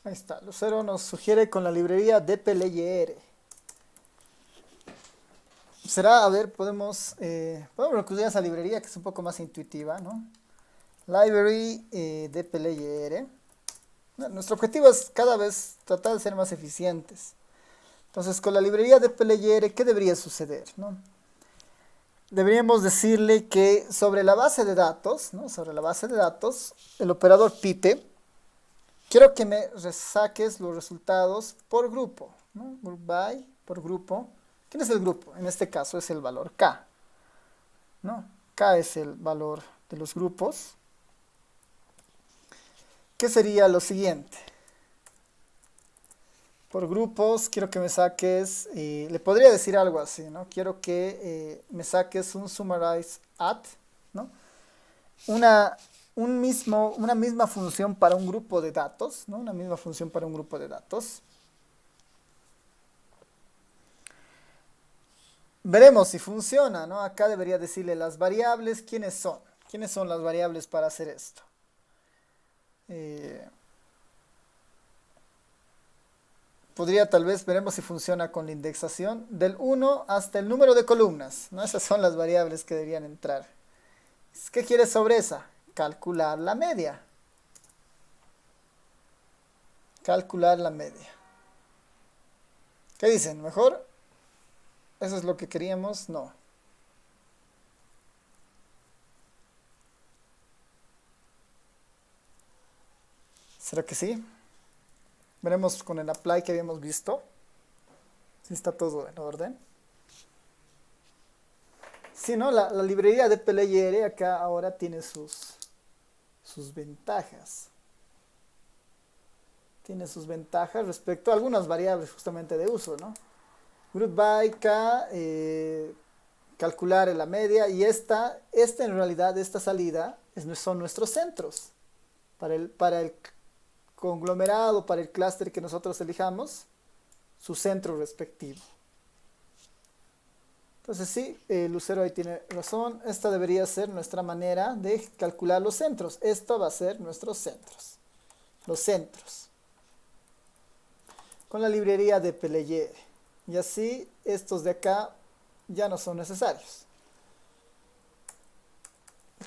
Ahí está, Lucero nos sugiere con la librería dplyr. Será, a ver, podemos recurrir a esa librería que es un poco más intuitiva, ¿no? Library dplyr. Nuestro objetivo es cada vez tratar de ser más eficientes. Entonces, con la librería dplyr, ¿qué debería suceder, no? Deberíamos decirle que sobre la base de datos, ¿no? Sobre la base de datos, el operador pipe, quiero que me saques los resultados por grupo, ¿no? Group by, por grupo. ¿Quién es el grupo? En este caso es el valor K, ¿no? K es el valor de los grupos. ¿Qué sería lo siguiente? Por grupos, quiero que me saques, le podría decir algo así, ¿no? Quiero que me saques un summarize at, ¿no? Una misma función para un grupo de datos, ¿no? Una misma función para un grupo de datos. Veremos si funciona, ¿no? Acá debería decirle las variables, ¿quiénes son? ¿Quiénes son las variables para hacer esto? Podría tal vez, veremos si funciona con la indexación, del 1 hasta el número de columnas, ¿no? Esas son las variables que deberían entrar. ¿Qué quieres sobre esa? Calcular la media. Calcular la media. ¿Qué dicen? ¿Mejor? ¿Eso es lo que queríamos? No. ¿Será que sí? Veremos con el apply que habíamos visto. Si está todo en orden. Sí, ¿no? La librería de dplyr acá ahora tiene sus ventajas. Tiene sus ventajas respecto a algunas variables justamente de uso, ¿no? Group by K, calcular la media, y esta en realidad, esta salida son nuestros centros. Para el conglomerado, para el clúster que nosotros elijamos, su centro respectivo. Entonces sí, Lucero ahí tiene razón. Esta debería ser nuestra manera de calcular los centros. Esto va a ser nuestros centros. Los centros. Con la librería de Pelayer. Y así estos de acá ya no son necesarios.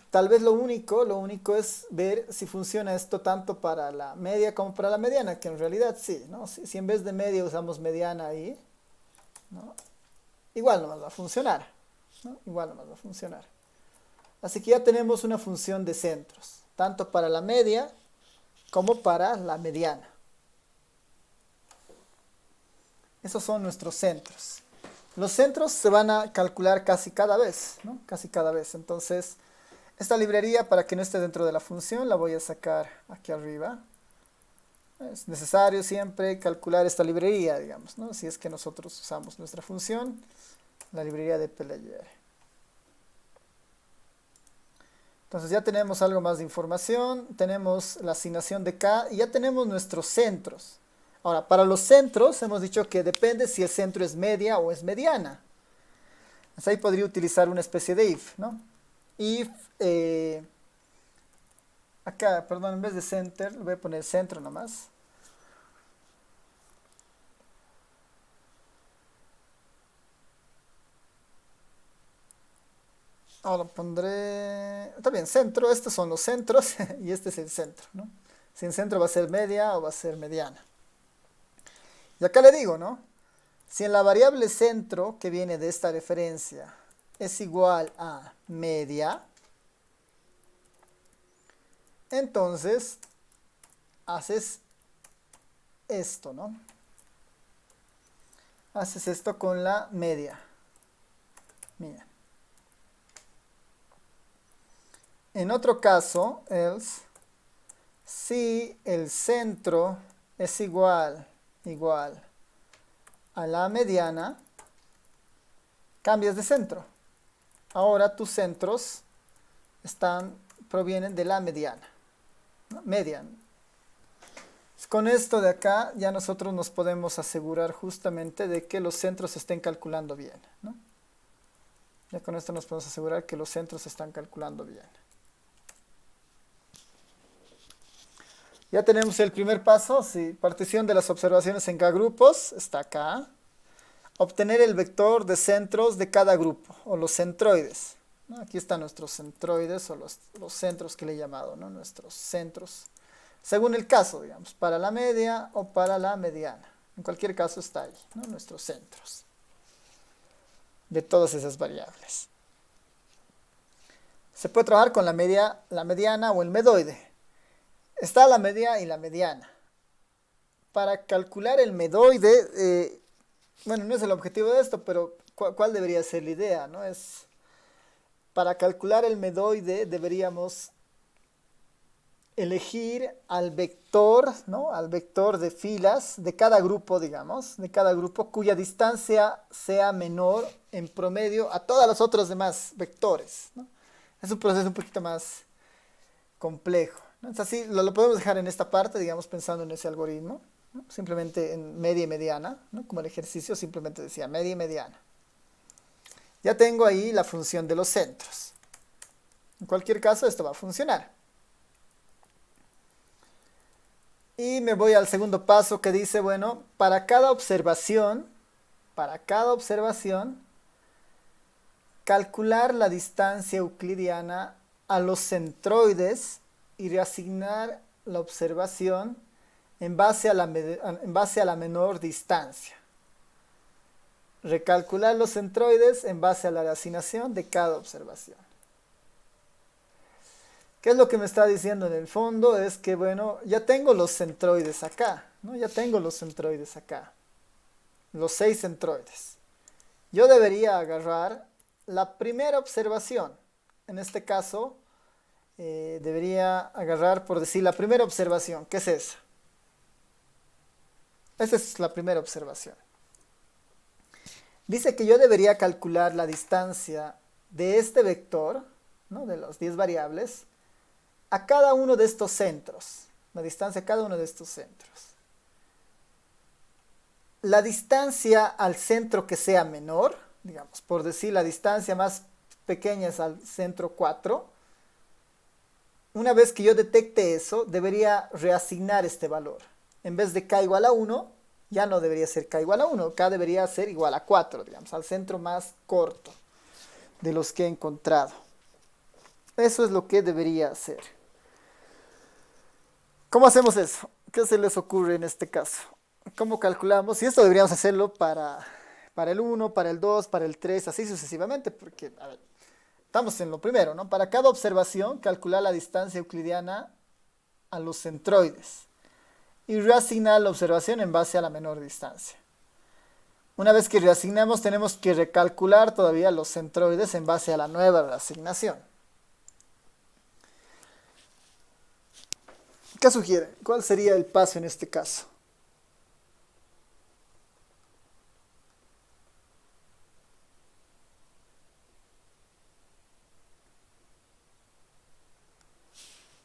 Tal vez lo único es ver si funciona esto tanto para la media como para la mediana, que en realidad sí, ¿no? Si en vez de media usamos mediana ahí, ¿no? Igual no va a funcionar, ¿no? Igual no va a funcionar. Así que ya tenemos una función de centros, tanto para la media como para la mediana. Esos son nuestros centros. Los centros se van a calcular casi cada vez, ¿no? Casi cada vez. Entonces, esta librería, para que no esté dentro de la función, la voy a sacar aquí arriba. Es necesario siempre calcular esta librería, digamos, ¿no? Si es que nosotros usamos nuestra función, la librería de Pelayer. Entonces ya tenemos algo más de información, tenemos la asignación de K y ya tenemos nuestros centros. Ahora, para los centros hemos dicho que depende si el centro es media o es mediana. Entonces ahí podría utilizar una especie de if, ¿no? If, acá, perdón, en vez de center, voy a poner centro nomás. Ahora pondré, está bien, centro, estos son los centros y este es el centro, ¿no? Si el centro va a ser media o va a ser mediana. Y acá le digo, ¿no? Si en la variable centro que viene de esta referencia es igual a media, entonces haces esto, ¿no? Haces esto con la media. Mira. En otro caso, else, si el centro es igual a la mediana, cambias de centro. Ahora tus centros provienen de la mediana, ¿no? Median. Con esto de acá ya nosotros nos podemos asegurar justamente de que los centros se estén calculando bien, ¿no? Ya con esto nos podemos asegurar que los centros se están calculando bien. Ya tenemos el primer paso, sí, partición de las observaciones en K grupos, está acá. Obtener el vector de centros de cada grupo, o los centroides, ¿no? Aquí están nuestros centroides, o los centros que le he llamado, ¿no? Nuestros centros, según el caso, digamos, para la media o para la mediana. En cualquier caso está ahí, ¿no? Nuestros centros de todas esas variables. Se puede trabajar con la media, la mediana o el medoide. Está la media y la mediana. Para calcular el medoide, bueno, no es el objetivo de esto, pero ¿cuál debería ser la idea, ¿no? Para calcular el medoide deberíamos elegir al vector, ¿no? Al vector de filas de cada grupo, digamos, de cada grupo cuya distancia sea menor en promedio a todos los otros demás vectores, ¿no? Es un proceso un poquito más complejo, ¿no? Entonces, así lo podemos dejar en esta parte, digamos, pensando en ese algoritmo, ¿no? Simplemente en media y mediana, ¿no? Como el ejercicio simplemente decía media y mediana. Ya tengo ahí la función de los centros. En cualquier caso, esto va a funcionar. Y me voy al segundo paso que dice, bueno, para cada observación, calcular la distancia euclidiana a los centroides y reasignar la observación en base a la menor distancia. Recalcular los centroides en base a la reasignación de cada observación. ¿Qué es lo que me está diciendo en el fondo? Es que, bueno, ya tengo los centroides acá, ¿no? Ya tengo los centroides acá. Los 6 centroides. Yo debería agarrar la primera observación. En este caso, debería agarrar, por decir, la primera observación. ¿Qué es esa? Esa es la primera observación. Dice que yo debería calcular la distancia de este vector, ¿no? De los 10 variables, a cada uno de estos centros. La distancia a cada uno de estos centros. la distancia al centro que sea menor, digamos, por decir la distancia más pequeña es al centro 4. Una vez que yo detecte eso, debería reasignar este valor. En vez de k igual a 1, ya no debería ser k igual a 1, k debería ser igual a 4, digamos, al centro más corto de los que he encontrado. Eso es lo que debería hacer. ¿Cómo hacemos eso? ¿Qué se les ocurre en este caso? ¿Cómo calculamos? Y esto deberíamos hacerlo para el 1, para el 2, para el 3, así sucesivamente, porque a ver, estamos en lo primero, ¿no? Para cada observación, calcular la distancia euclidiana a los centroides y reasignar la observación en base a la menor distancia. Una vez que reasignamos, tenemos que recalcular todavía los centroides en base a la nueva reasignación. ¿Qué sugiere? ¿Cuál sería el paso en este caso?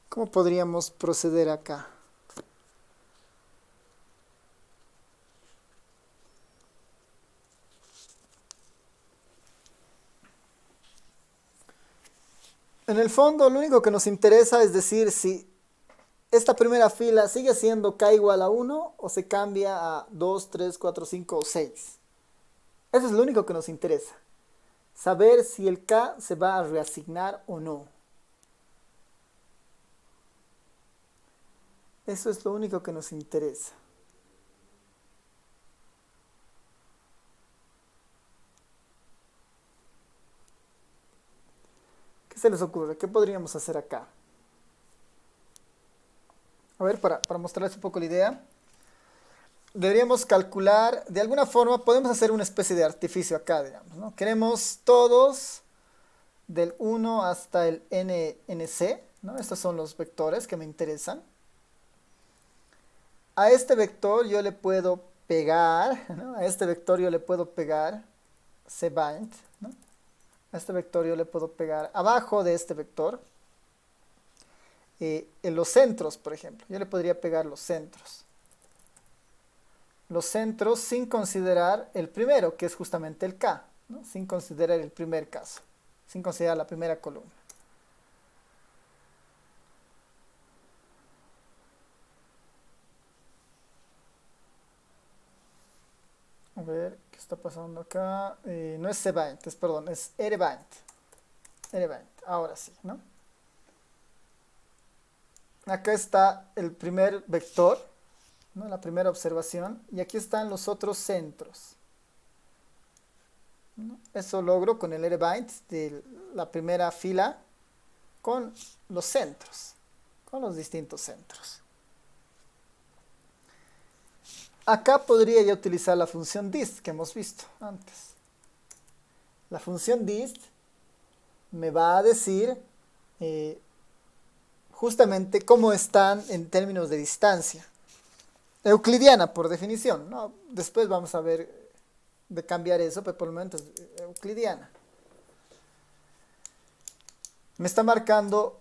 ¿Cómo podríamos proceder acá? En el fondo, lo único que nos interesa es decir si esta primera fila sigue siendo k igual a 1 o se cambia a 2, 3, 4, 5 o 6. Eso es lo único que nos interesa. Saber si el k se va a reasignar o no. Eso es lo único que nos interesa. ¿Qué se les ocurre? ¿Qué podríamos hacer acá? A ver, para mostrarles un poco la idea. Deberíamos calcular, de alguna forma, podemos hacer una especie de artificio acá, digamos, ¿no? Queremos todos del 1 hasta el nc, ¿no? Estos son los vectores que me interesan. A este vector yo le puedo pegar, ¿no? A este vector yo le puedo pegar cbind, ¿no? A este vector yo le puedo pegar abajo de este vector en los centros, por ejemplo. Yo le podría pegar los centros. Los centros sin considerar el primero, que es justamente el K, ¿no? Sin considerar el primer caso, sin considerar la primera columna. A ver, ¿qué está pasando acá? No es cbind, perdón, es rbind. Rbind, ahora sí, ¿no? Acá está el primer vector, ¿no? La primera observación, y aquí están los otros centros, ¿no? Eso logro con el rbind de la primera fila con los centros, con los distintos centros. Acá podría yo utilizar la función dist que hemos visto antes. La función dist me va a decir justamente cómo están en términos de distancia. Euclidiana, por definición, ¿no? Después vamos a ver de cambiar eso, pero por el momento es euclidiana. Me está marcando,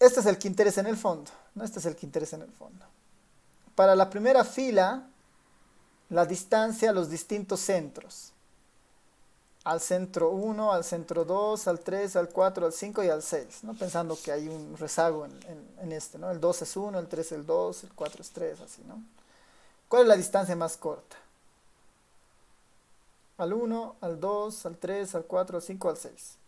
este es el que interesa en el fondo, ¿no? Este es el que interesa en el fondo. Para la primera fila, la distancia a los distintos centros. Al centro 1, al centro 2, al 3, al 4, al 5 y al 6, ¿no? Pensando que hay un rezago en este, ¿no? El 2 es 1, el 3 es el 2, el 4 es 3, así, ¿no? ¿Cuál es la distancia más corta? Al 1, al 2, al 3, al 4, al 5, al 6.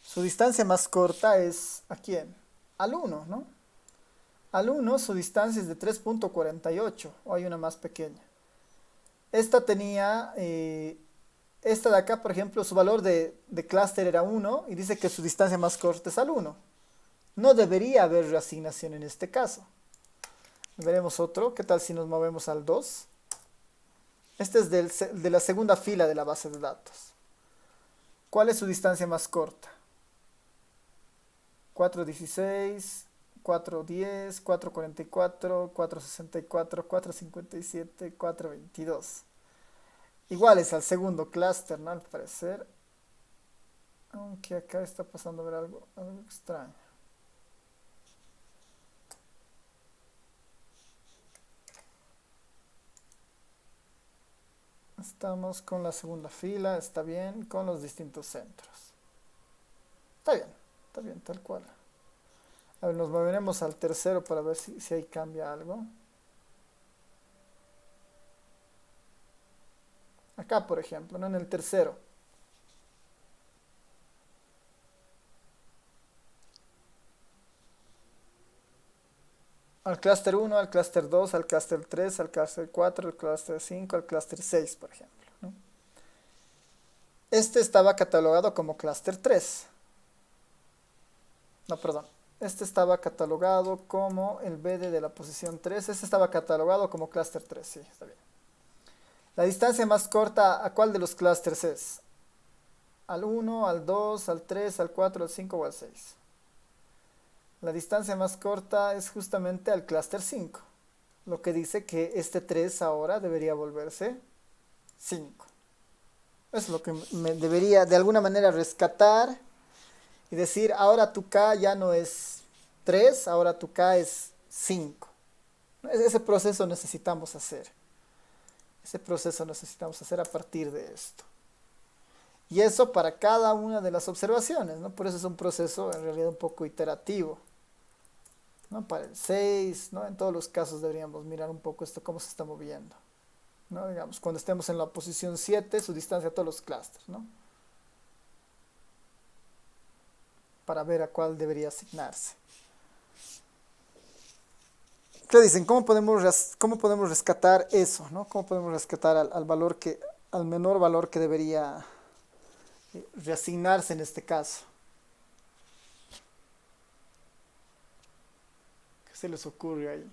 Su distancia más corta es ¿a quién? Al 1, ¿no? Al 1 su distancia es de 3.48, o hay una más pequeña. Esta tenía, esta de acá, por ejemplo, su valor de clúster era 1 y dice que su distancia más corta es al 1. No debería haber reasignación en este caso. Veremos otro. ¿Qué tal si nos movemos al 2? Este es de la segunda fila de la base de datos. ¿Cuál es su distancia más corta? 416, 410, 444, 464, 457, 422. iguales al segundo clúster, ¿no? Al parecer. Aunque acá está pasando a ver algo extraño. Estamos con la segunda fila, está bien, con los distintos centros. Está bien, tal cual. A ver, nos moveremos al tercero para ver si ahí cambia algo. Acá, por ejemplo, ¿no? En el tercero. Al clúster 1, al clúster 2, al clúster 3, al clúster 4, al clúster 5, al clúster 6, por ejemplo, ¿no? Este estaba catalogado como clúster 3. No, perdón. Este estaba catalogado como el BD de la posición 3. Este estaba catalogado como clúster 3. Sí, está bien. La distancia más corta, ¿a cuál de los clústeres es? ¿Al 1, al 2, al 3, al 4, al 5 o al 6? La distancia más corta es justamente al clúster 5. Lo que dice que este 3 ahora debería volverse 5. Es lo que me debería de alguna manera rescatar y decir, ahora tu K ya no es 3, ahora tu K es 5. Ese proceso necesitamos hacer. Ese proceso necesitamos hacer a partir de esto. Y eso para cada una de las observaciones, ¿no? Por eso es un proceso en realidad un poco iterativo, ¿no? Para el 6, ¿no? En todos los casos deberíamos mirar un poco esto, cómo se está moviendo, ¿no? Digamos, cuando estemos en la posición 7, su distancia a todos los clústeres, ¿no? Para ver a cuál debería asignarse. ¿Qué dicen? ¿Cómo podemos rescatar eso, ¿no? ¿Cómo podemos rescatar al menor valor que debería reasignarse en este caso? ¿Qué se les ocurre ahí?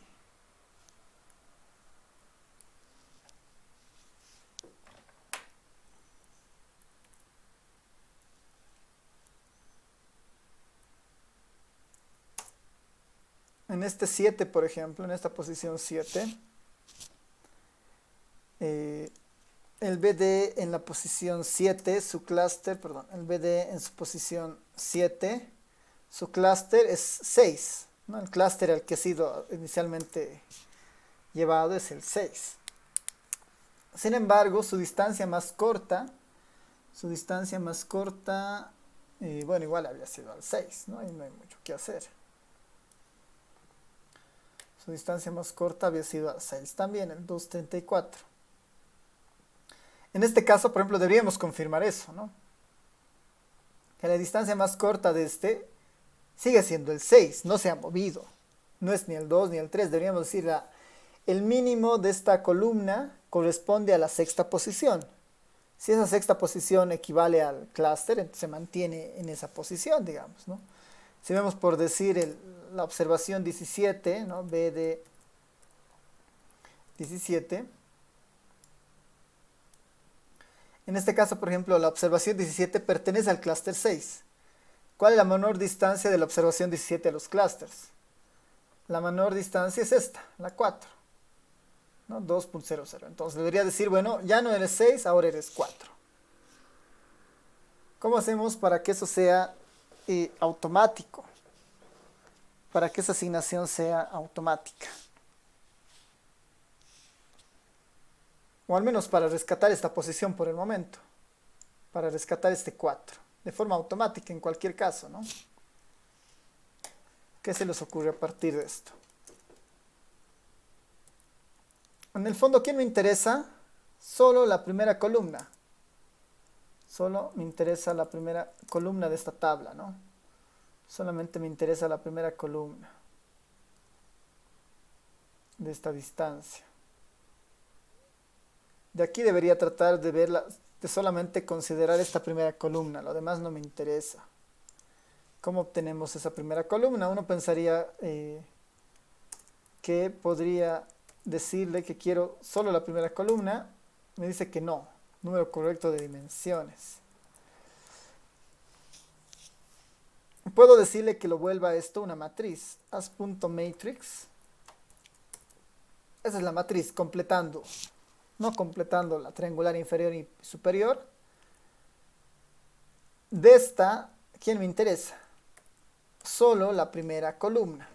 En este 7, por ejemplo, en esta posición 7, el BD en la posición 7, su clúster, perdón, el BD en su posición 7, su clúster es 6, ¿no? El clúster al que ha sido inicialmente llevado es el 6. Sin embargo, su distancia más corta, bueno, igual había sido al 6, ¿no? Y no hay mucho que hacer. Su distancia más corta había sido al 6 también, el 234. En este caso, por ejemplo, deberíamos confirmar eso, ¿no? Que la distancia más corta de este sigue siendo el 6, no se ha movido. No es ni el 2 ni el 3, deberíamos decir el mínimo de esta columna corresponde a la sexta posición. Si esa sexta posición equivale al clúster, entonces se mantiene en esa posición, digamos, ¿no? Si vemos por decir la observación 17, ¿no? B de 17. En este caso, por ejemplo, la observación 17 pertenece al clúster 6. ¿Cuál es la menor distancia de la observación 17 a los clústeres? La menor distancia es esta, la 4, ¿no? 2.00. Entonces debería decir, bueno, ya no eres 6, ahora eres 4. ¿Cómo hacemos para que eso sea automático? Para que esa asignación sea automática. O al menos para rescatar esta posición por el momento. Para rescatar este 4. De forma automática en cualquier caso, ¿no? ¿Qué se les ocurre a partir de esto? En el fondo, ¿quién me interesa? Solo la primera columna. Solo me interesa la primera columna de esta tabla, ¿no? Solamente me interesa la primera columna de esta distancia. De aquí debería tratar de verla, de solamente considerar esta primera columna, lo demás no me interesa. ¿Cómo obtenemos esa primera columna? Uno pensaría que podría decirle que quiero solo la primera columna, me dice que no, número correcto de dimensiones. Puedo decirle que lo vuelva esto una matriz, as.matrix. Esa es la matriz, completando. no completando la triangular inferior y superior. De esta, ¿quién me interesa? Solo la primera columna,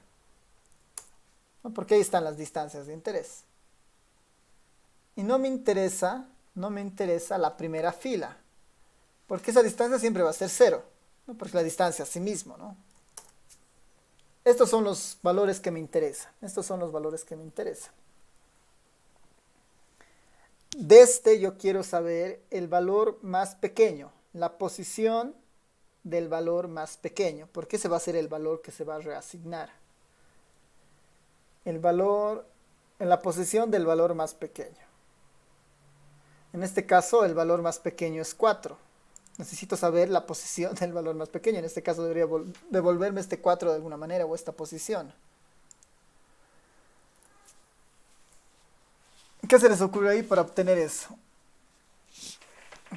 ¿no? Porque ahí están las distancias de interés. Y no me interesa la primera fila, porque esa distancia siempre va a ser 0, ¿no? Porque la distancia a sí mismo, ¿no? Estos son los valores que me interesan. Estos son los valores que me interesan. De este yo quiero saber el valor más pequeño, la posición del valor más pequeño, porque ese va a ser el valor que se va a reasignar. El valor en la posición del valor más pequeño. En este caso el valor más pequeño es 4. Necesito saber la posición del valor más pequeño. En este caso debería devolverme este 4 de alguna manera o esta posición. ¿Qué se les ocurre ahí para obtener eso?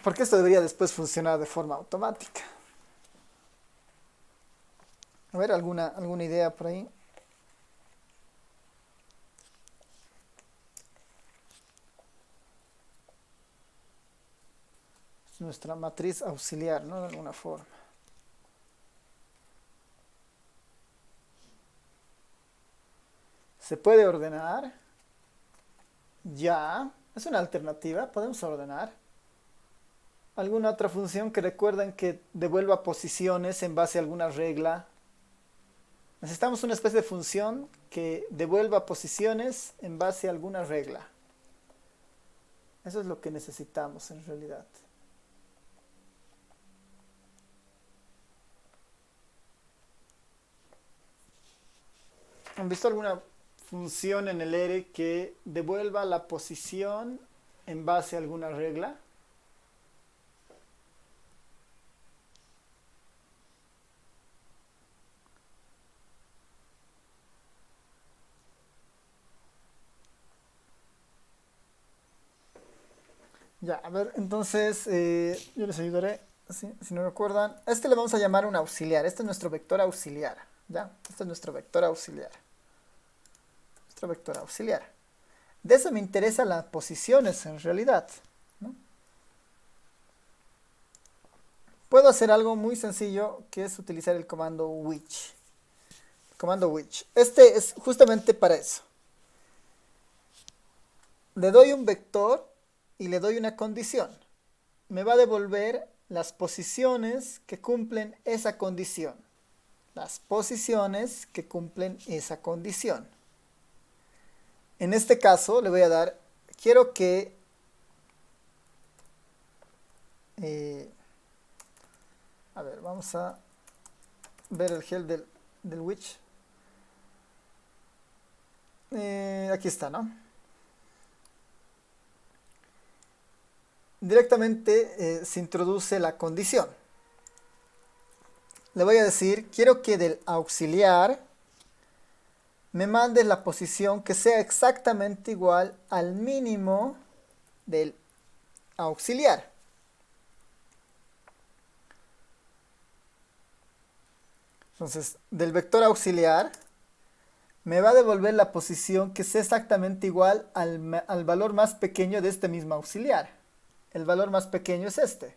Porque esto debería después funcionar de forma automática. A ver, ¿alguna idea por ahí? Es nuestra matriz auxiliar, ¿no? De alguna forma. ¿Se puede ordenar? Ya, es una alternativa, podemos ordenar. ¿Alguna otra función que recuerden que devuelva posiciones en base a alguna regla? Necesitamos una especie de función que devuelva posiciones en base a alguna regla. Eso es lo que necesitamos en realidad. ¿Han visto alguna función en el R que devuelva la posición en base a alguna regla? Ya, a ver, entonces yo les ayudaré, si no recuerdan. A este le vamos a llamar un auxiliar. Este es nuestro vector auxiliar. ¿Ya? Este es nuestro vector auxiliar. Nuestro vector auxiliar. De eso me interesan las posiciones en realidad, ¿no? Puedo hacer algo muy sencillo, que es utilizar el comando which. El comando which. Este es justamente para eso. Le doy un vector y le doy una condición. Me va a devolver las posiciones que cumplen esa condición. Las posiciones que cumplen esa condición. En este caso le voy a dar, quiero que a ver, vamos a ver el gel del which. Aquí está, ¿no? Directamente se introduce la condición. Le voy a decir, quiero que del auxiliar me mande la posición que sea exactamente igual al mínimo del auxiliar. Entonces, del vector auxiliar me va a devolver la posición que sea exactamente igual al valor más pequeño de este mismo auxiliar. El valor más pequeño es este.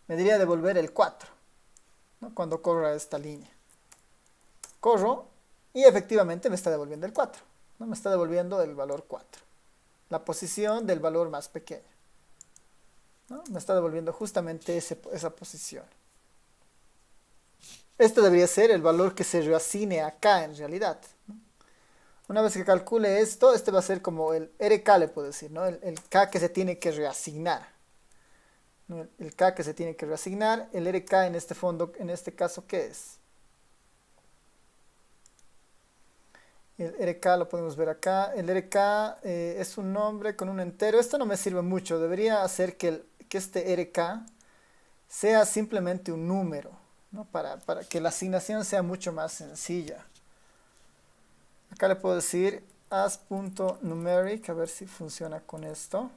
Me debería devolver el 4, ¿no? Cuando corra esta línea. Corro y efectivamente me está devolviendo el 4, ¿no? Me está devolviendo el valor 4. La posición del valor más pequeño, ¿no? Me está devolviendo justamente esa posición. Este debería ser el valor que se reasigne acá en realidad, ¿no? Una vez que calcule esto, este va a ser como el RK, le puedo decir, ¿no? El K que se tiene que reasignar, ¿no? El K que se tiene que reasignar. El RK en este fondo, en este caso, ¿qué es? El RK lo podemos ver acá. El RK es un nombre con un entero. Esto no me sirve mucho. Debería hacer que este RK sea simplemente un número, ¿no? Para que la asignación sea mucho más sencilla. Acá le puedo decir as.numeric, a ver si funciona con esto.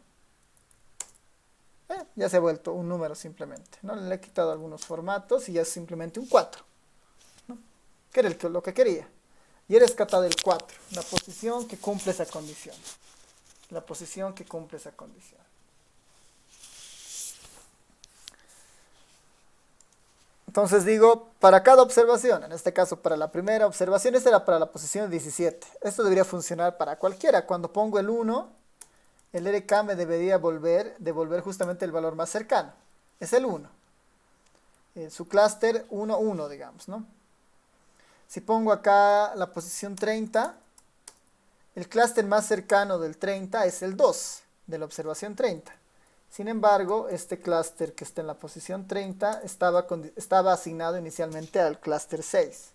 Ya se ha vuelto un número simplemente, ¿no? Le he quitado algunos formatos y ya es simplemente un 4, ¿no? Que era lo que quería. Y he rescatado el 4, la posición que cumple esa condición. La posición que cumple esa condición. Entonces digo, para cada observación, en este caso para la primera observación, esta era para la posición 17. Esto debería funcionar para cualquiera. Cuando pongo el 1, el RK me debería devolver justamente el valor más cercano. Es el 1. Su clúster 1, 1, digamos, ¿no? Si pongo acá la posición 30, el clúster más cercano del 30 es el 2, de la observación 30. Sin embargo, este clúster que está en la posición 30 estaba asignado inicialmente al clúster 6.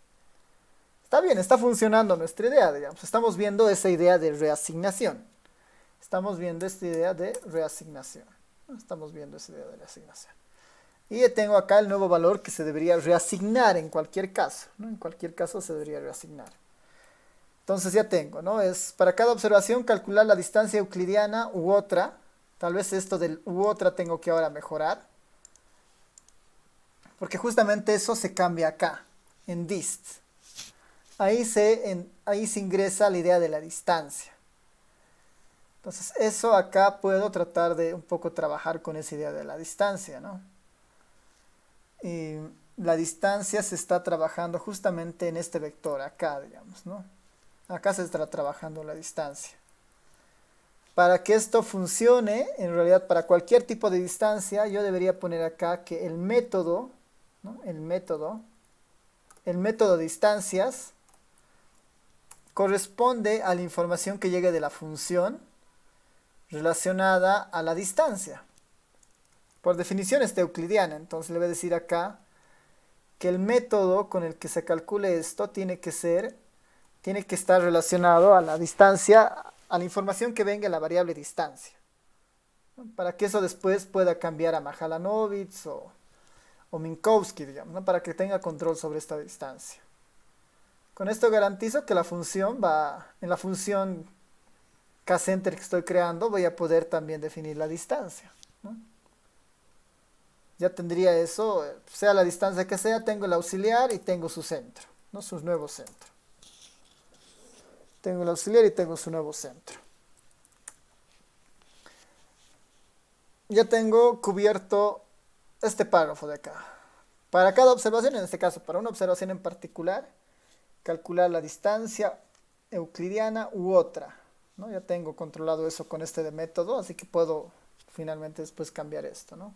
Está bien, está funcionando nuestra idea, digamos. Estamos viendo esa idea de reasignación. Estamos viendo esta idea de reasignación. Y tengo acá el nuevo valor que se debería reasignar en cualquier caso, ¿no? En cualquier caso se debería reasignar. Entonces ya tengo, ¿no? Es para cada observación calcular la distancia euclidiana u otra. Tal vez esto del u otra tengo que ahora mejorar. Porque justamente eso se cambia acá, en dist. Ahí se ingresa la idea de la distancia. Entonces eso acá puedo tratar de un poco trabajar con esa idea de la distancia, ¿no? Y la distancia se está trabajando justamente en este vector acá, digamos, ¿no? Acá se está trabajando la distancia. Para que esto funcione, en realidad para cualquier tipo de distancia, yo debería poner acá que el método, ¿no? El método distancias corresponde a la información que llegue de la función relacionada a la distancia. Por definición es euclidiana, entonces le voy a decir acá que el método con el que se calcule esto tiene que estar relacionado a la distancia, a la información que venga en la variable distancia, ¿no? Para que eso después pueda cambiar a Mahalanobis o Minkowski, digamos, ¿no? Para que tenga control sobre esta distancia. Con esto garantizo que la función en la función K-center que estoy creando, voy a poder también definir la distancia, ¿no? Ya tendría eso, sea la distancia que sea, tengo el auxiliar y tengo su centro, ¿no? Su nuevo centro. Tengo el auxiliar y tengo su nuevo centro. Ya tengo cubierto este párrafo de acá. Para cada observación, en este caso, para una observación en particular, calcular la distancia euclidiana u otra, ¿no? Ya tengo controlado eso con este de método, así que puedo finalmente después cambiar esto, ¿no?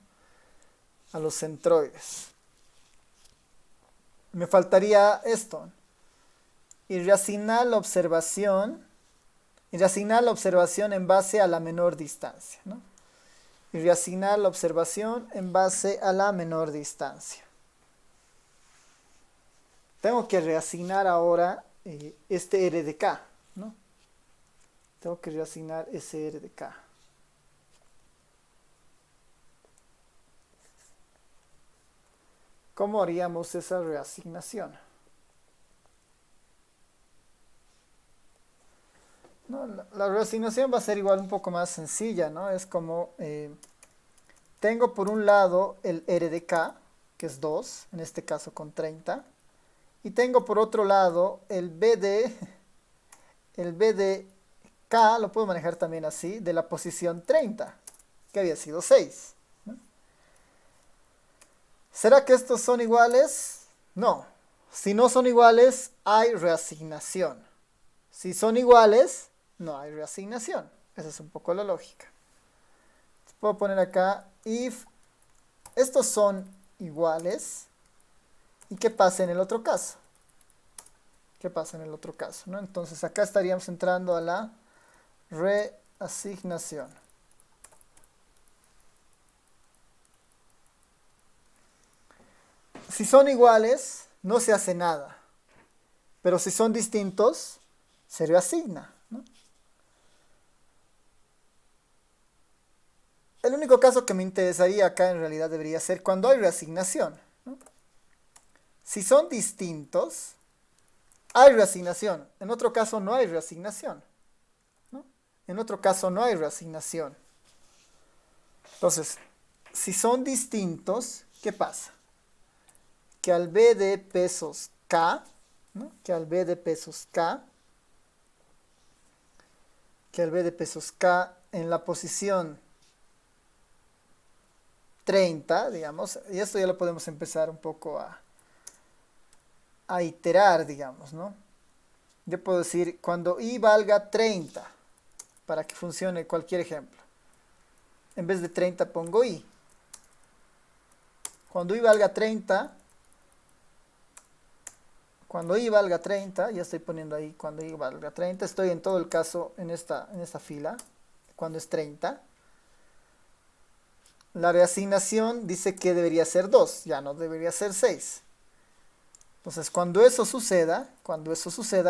A los centroides. Me faltaría esto. Y reasignar la observación en base a la menor distancia, ¿no? Y reasignar la observación en base a la menor distancia. Tengo que reasignar ahora este R de K, ¿no? Tengo que reasignar ese R de K. ¿Cómo haríamos esa reasignación? No, la reasignación va a ser igual un poco más sencilla, ¿no? Es como, tengo por un lado el R de K, que es 2, en este caso con 30, y tengo por otro lado el B de K, lo puedo manejar también así, de la posición 30, que había sido 6, ¿no? ¿Será que estos son iguales? No. Si no son iguales, hay reasignación. Si son iguales, no hay reasignación. Esa es un poco la lógica. Puedo poner acá, if estos son iguales, ¿y qué pasa en el otro caso? ¿Qué pasa en el otro caso, ¿no? Entonces acá estaríamos entrando a la reasignación. Si son iguales, no se hace nada. Pero si son distintos, se reasigna, ¿no? El único caso que me interesaría acá en realidad debería ser cuando hay reasignación, ¿no? Si son distintos, hay reasignación. En otro caso no hay reasignación, ¿no? En otro caso no hay reasignación. Entonces, si son distintos, ¿qué pasa? Que al B de pesos K, ¿no? Que al B de pesos K que el B de pesos K en la posición 30, digamos, y esto ya lo podemos empezar un poco a iterar, digamos, ¿no? Yo puedo decir cuando I valga 30, para que funcione cualquier ejemplo. En vez de 30 pongo I. Cuando I valga 30, ya estoy poniendo ahí cuando I valga 30, estoy en todo el caso en esta fila, cuando es 30. La reasignación dice que debería ser 2, ya no debería ser 6. Entonces, cuando eso suceda,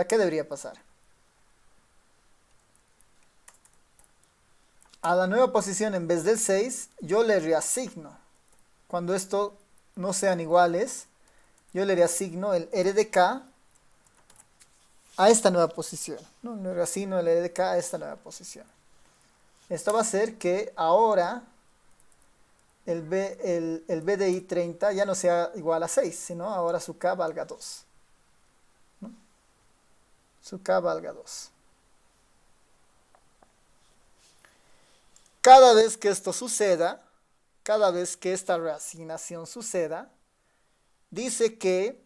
¿qué debería pasar? A la nueva posición, en vez del 6, yo le reasigno. Cuando esto no sean iguales, yo le reasigno el R de K a esta nueva posición, ¿no? Le reasigno el R de K a esta nueva posición. Esto va a hacer que ahora el B de I30 ya no sea igual a 6, sino ahora su K valga 2. ¿No? Su K valga 2. Cada vez que esto suceda, cada vez que esta reasignación suceda, dice que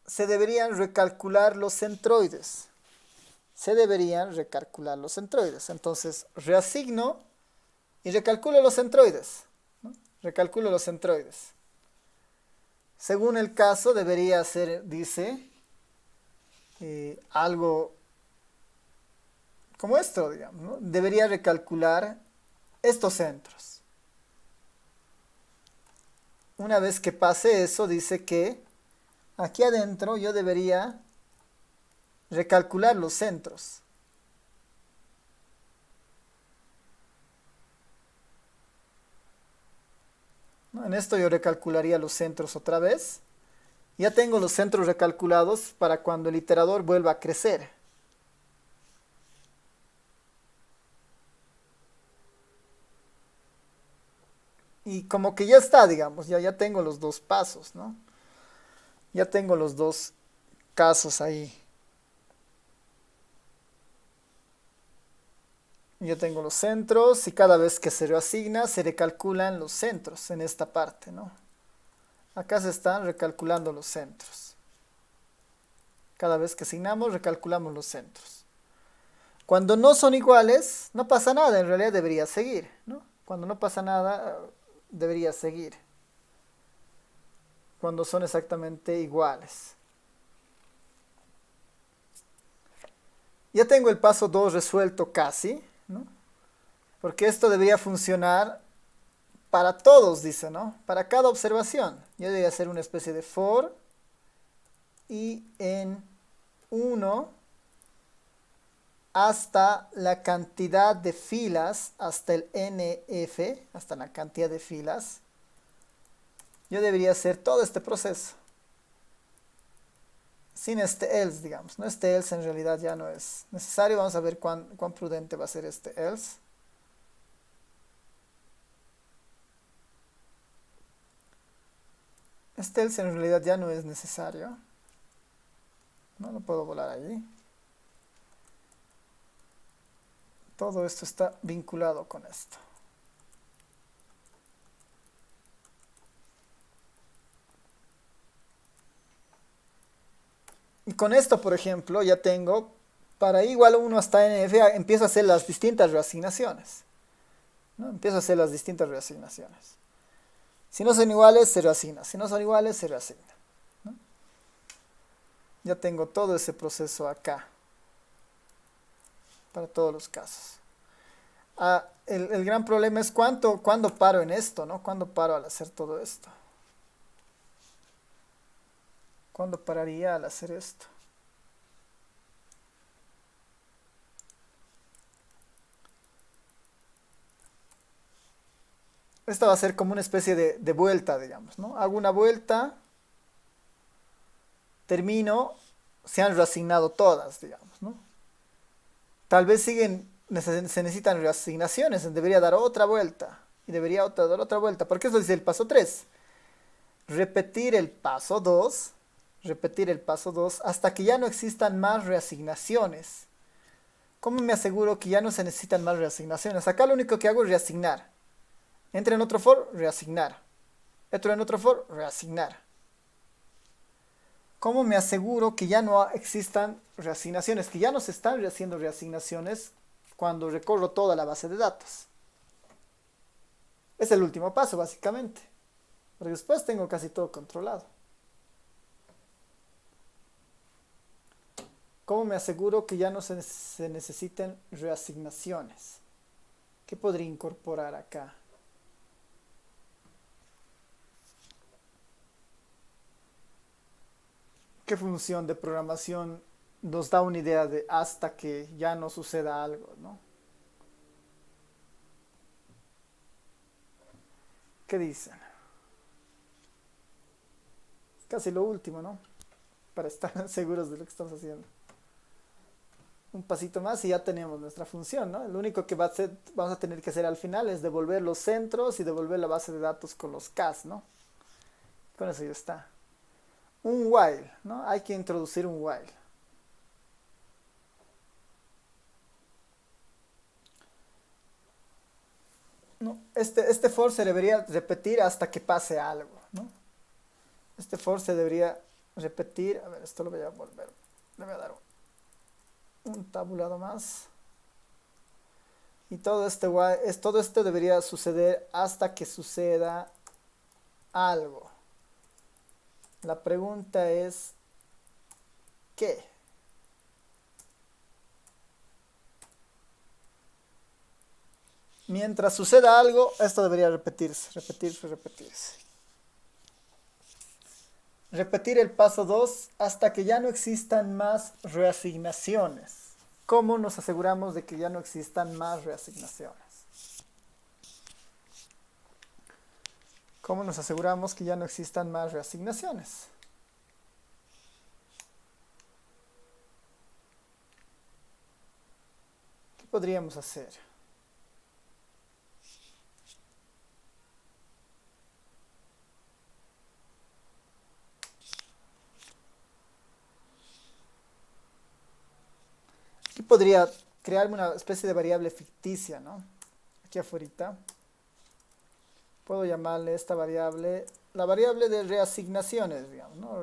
se deberían recalcular los centroides. Entonces, reasigno y recalculo los centroides, ¿no? Recalculo los centroides. Según el caso, debería ser, dice, algo como esto, digamos, ¿no? Debería recalcular estos centros. Una vez que pase eso, dice que aquí adentro yo debería recalcular los centros. ¿No? En esto yo recalcularía los centros otra vez. Ya tengo los centros recalculados para cuando el iterador vuelva a crecer. Y como que ya está, digamos, ya tengo los dos pasos, ¿no? Ya tengo los dos casos ahí. Ya tengo los centros y cada vez que se reasigna se recalculan los centros en esta parte, ¿no? Acá se están recalculando los centros. Cada vez que asignamos, recalculamos los centros. Cuando no son iguales, no pasa nada, en realidad debería seguir, ¿no? Cuando no pasa nada, debería seguir. Cuando son exactamente iguales. Ya tengo el paso 2 resuelto casi, ¿no? Porque esto debería funcionar para todos, dice, ¿no? Para cada observación. Yo debería hacer una especie de for y en 1 hasta la cantidad de filas, hasta el NF, hasta la cantidad de filas, yo debería hacer todo este proceso. Sin este else, digamos, ¿no? Este else en realidad ya no es necesario. Vamos a ver cuán prudente va a ser este else. Este else en realidad ya no es necesario. No lo puedo volar allí. Todo esto está vinculado con esto. Y con esto, por ejemplo, ya tengo, para i igual a 1 hasta nf, empiezo a hacer las distintas reasignaciones, ¿no? Empiezo a hacer las distintas reasignaciones. Si no son iguales, se reasigna. Si no son iguales, se reasigna, ¿no? Ya tengo todo ese proceso acá, para todos los casos. El gran problema es cuándo paro en esto, ¿no? ¿Cuándo paro al hacer todo esto? ¿Cuándo pararía al hacer esto? Esta va a ser como una especie de vuelta, digamos, ¿no? Hago una vuelta, termino, se han reasignado todas, digamos, ¿no? Tal vez se necesitan reasignaciones, debería dar otra vuelta, y debería dar otra vuelta, porque eso dice el paso 3. Repetir el paso 2 hasta que ya no existan más reasignaciones. ¿Cómo me aseguro que ya no se necesitan más reasignaciones? Acá lo único que hago es reasignar. Entra en otro for, reasignar. Entro en otro for, reasignar. ¿Cómo me aseguro que ya no existan reasignaciones? Que ya no se están haciendo reasignaciones cuando recorro toda la base de datos. Es el último paso, básicamente. Porque después tengo casi todo controlado. ¿Cómo me aseguro que ya no se necesiten reasignaciones? ¿Qué podría incorporar acá? ¿Qué función de programación nos da una idea de hasta que ya no suceda algo, ¿no? ¿Qué dicen? Es casi lo último, ¿no? Para estar seguros de lo que estamos haciendo. Un pasito más y ya tenemos nuestra función, ¿no? Lo único que vamos a tener que hacer al final es devolver los centros y devolver la base de datos con los cas, ¿no? Con eso ya está. Un while, ¿no? Hay que introducir un while. No, este for se debería repetir hasta que pase algo, ¿no? Este for se debería repetir. A ver, esto lo voy a volver. Le voy a dar un tabulado más. Y todo esto debería suceder hasta que suceda algo. La pregunta es, ¿qué? Mientras suceda algo, esto debería repetirse. Repetir el paso 2 hasta que ya no existan más reasignaciones. ¿Cómo nos aseguramos de que ya no existan más reasignaciones? ¿Cómo nos aseguramos que ya no existan más reasignaciones? ¿Qué podríamos hacer? Aquí podría crearme una especie de variable ficticia, ¿no? Aquí afuera. Puedo llamarle esta variable, la variable de reasignaciones, digamos, ¿no?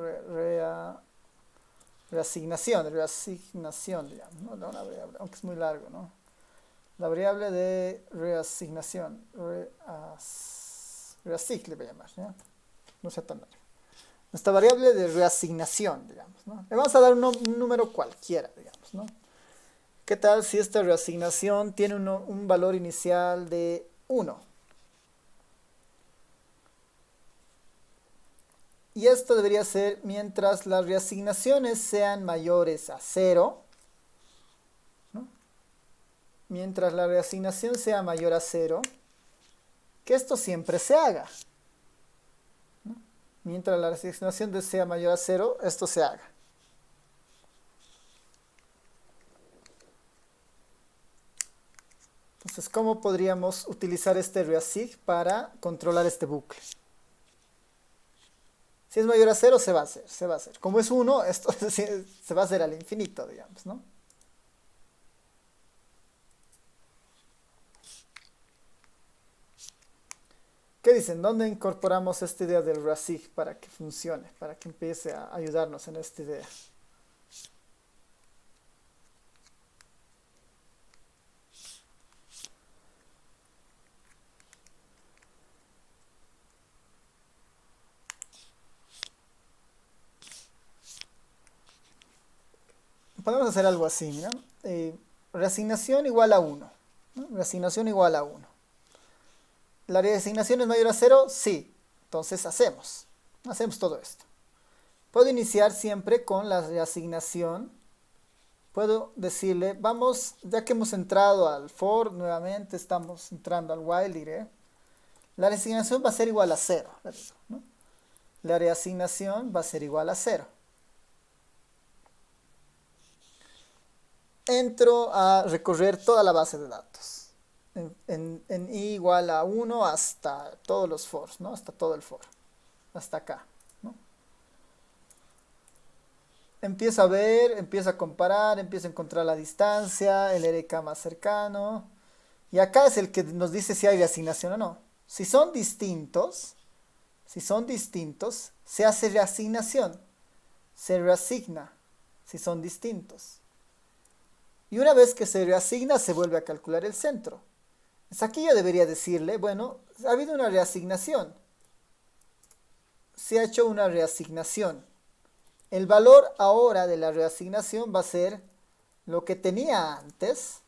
Reasignación, digamos, ¿no? Una variable, aunque es muy largo, ¿no? La variable de reasignación, reasig le voy a llamar, ¿ya? No sea tan largo. Esta variable de reasignación, digamos, ¿no? Le vamos a dar un número cualquiera, digamos, ¿no? ¿Qué tal si esta reasignación tiene un valor inicial de 1? Y esto debería ser mientras las reasignaciones sean mayores a 0. ¿No? Mientras la reasignación sea mayor a 0, que esto siempre se haga. ¿No? Mientras la reasignación sea mayor a 0, esto se haga. Entonces, ¿cómo podríamos utilizar este reasig para controlar este bucle? Si es mayor a 0, se va a hacer. Como es 1, esto se va a hacer al infinito, digamos, ¿no? ¿Qué dicen? ¿Dónde incorporamos esta idea del reasig para que funcione? Para que empiece a ayudarnos en esta idea. Podemos hacer algo así, mira. Reasignación igual a 1. ¿No? Reasignación igual a 1. ¿La reasignación es mayor a 0? Sí. Entonces hacemos todo esto. Puedo iniciar siempre con la reasignación. Puedo decirle, vamos, ya que hemos entrado al for, nuevamente estamos entrando al while, diré. La reasignación va a ser igual a 0. ¿No? La reasignación va a ser igual a 0. Entro a recorrer toda la base de datos. En i igual a 1 hasta todos los fors, ¿no? Hasta todo el for. Hasta acá, ¿no? empiezo a ver, empiezo a comparar, empiezo a encontrar la distancia, el RK más cercano. Y acá es el que nos dice si hay reasignación o no. Si son distintos, se hace reasignación. Se reasigna si son distintos. Y una vez que se reasigna, se vuelve a calcular el centro. Entonces aquí yo debería decirle, bueno, ha habido una reasignación. Se ha hecho una reasignación. El valor ahora de la reasignación va a ser lo que tenía antes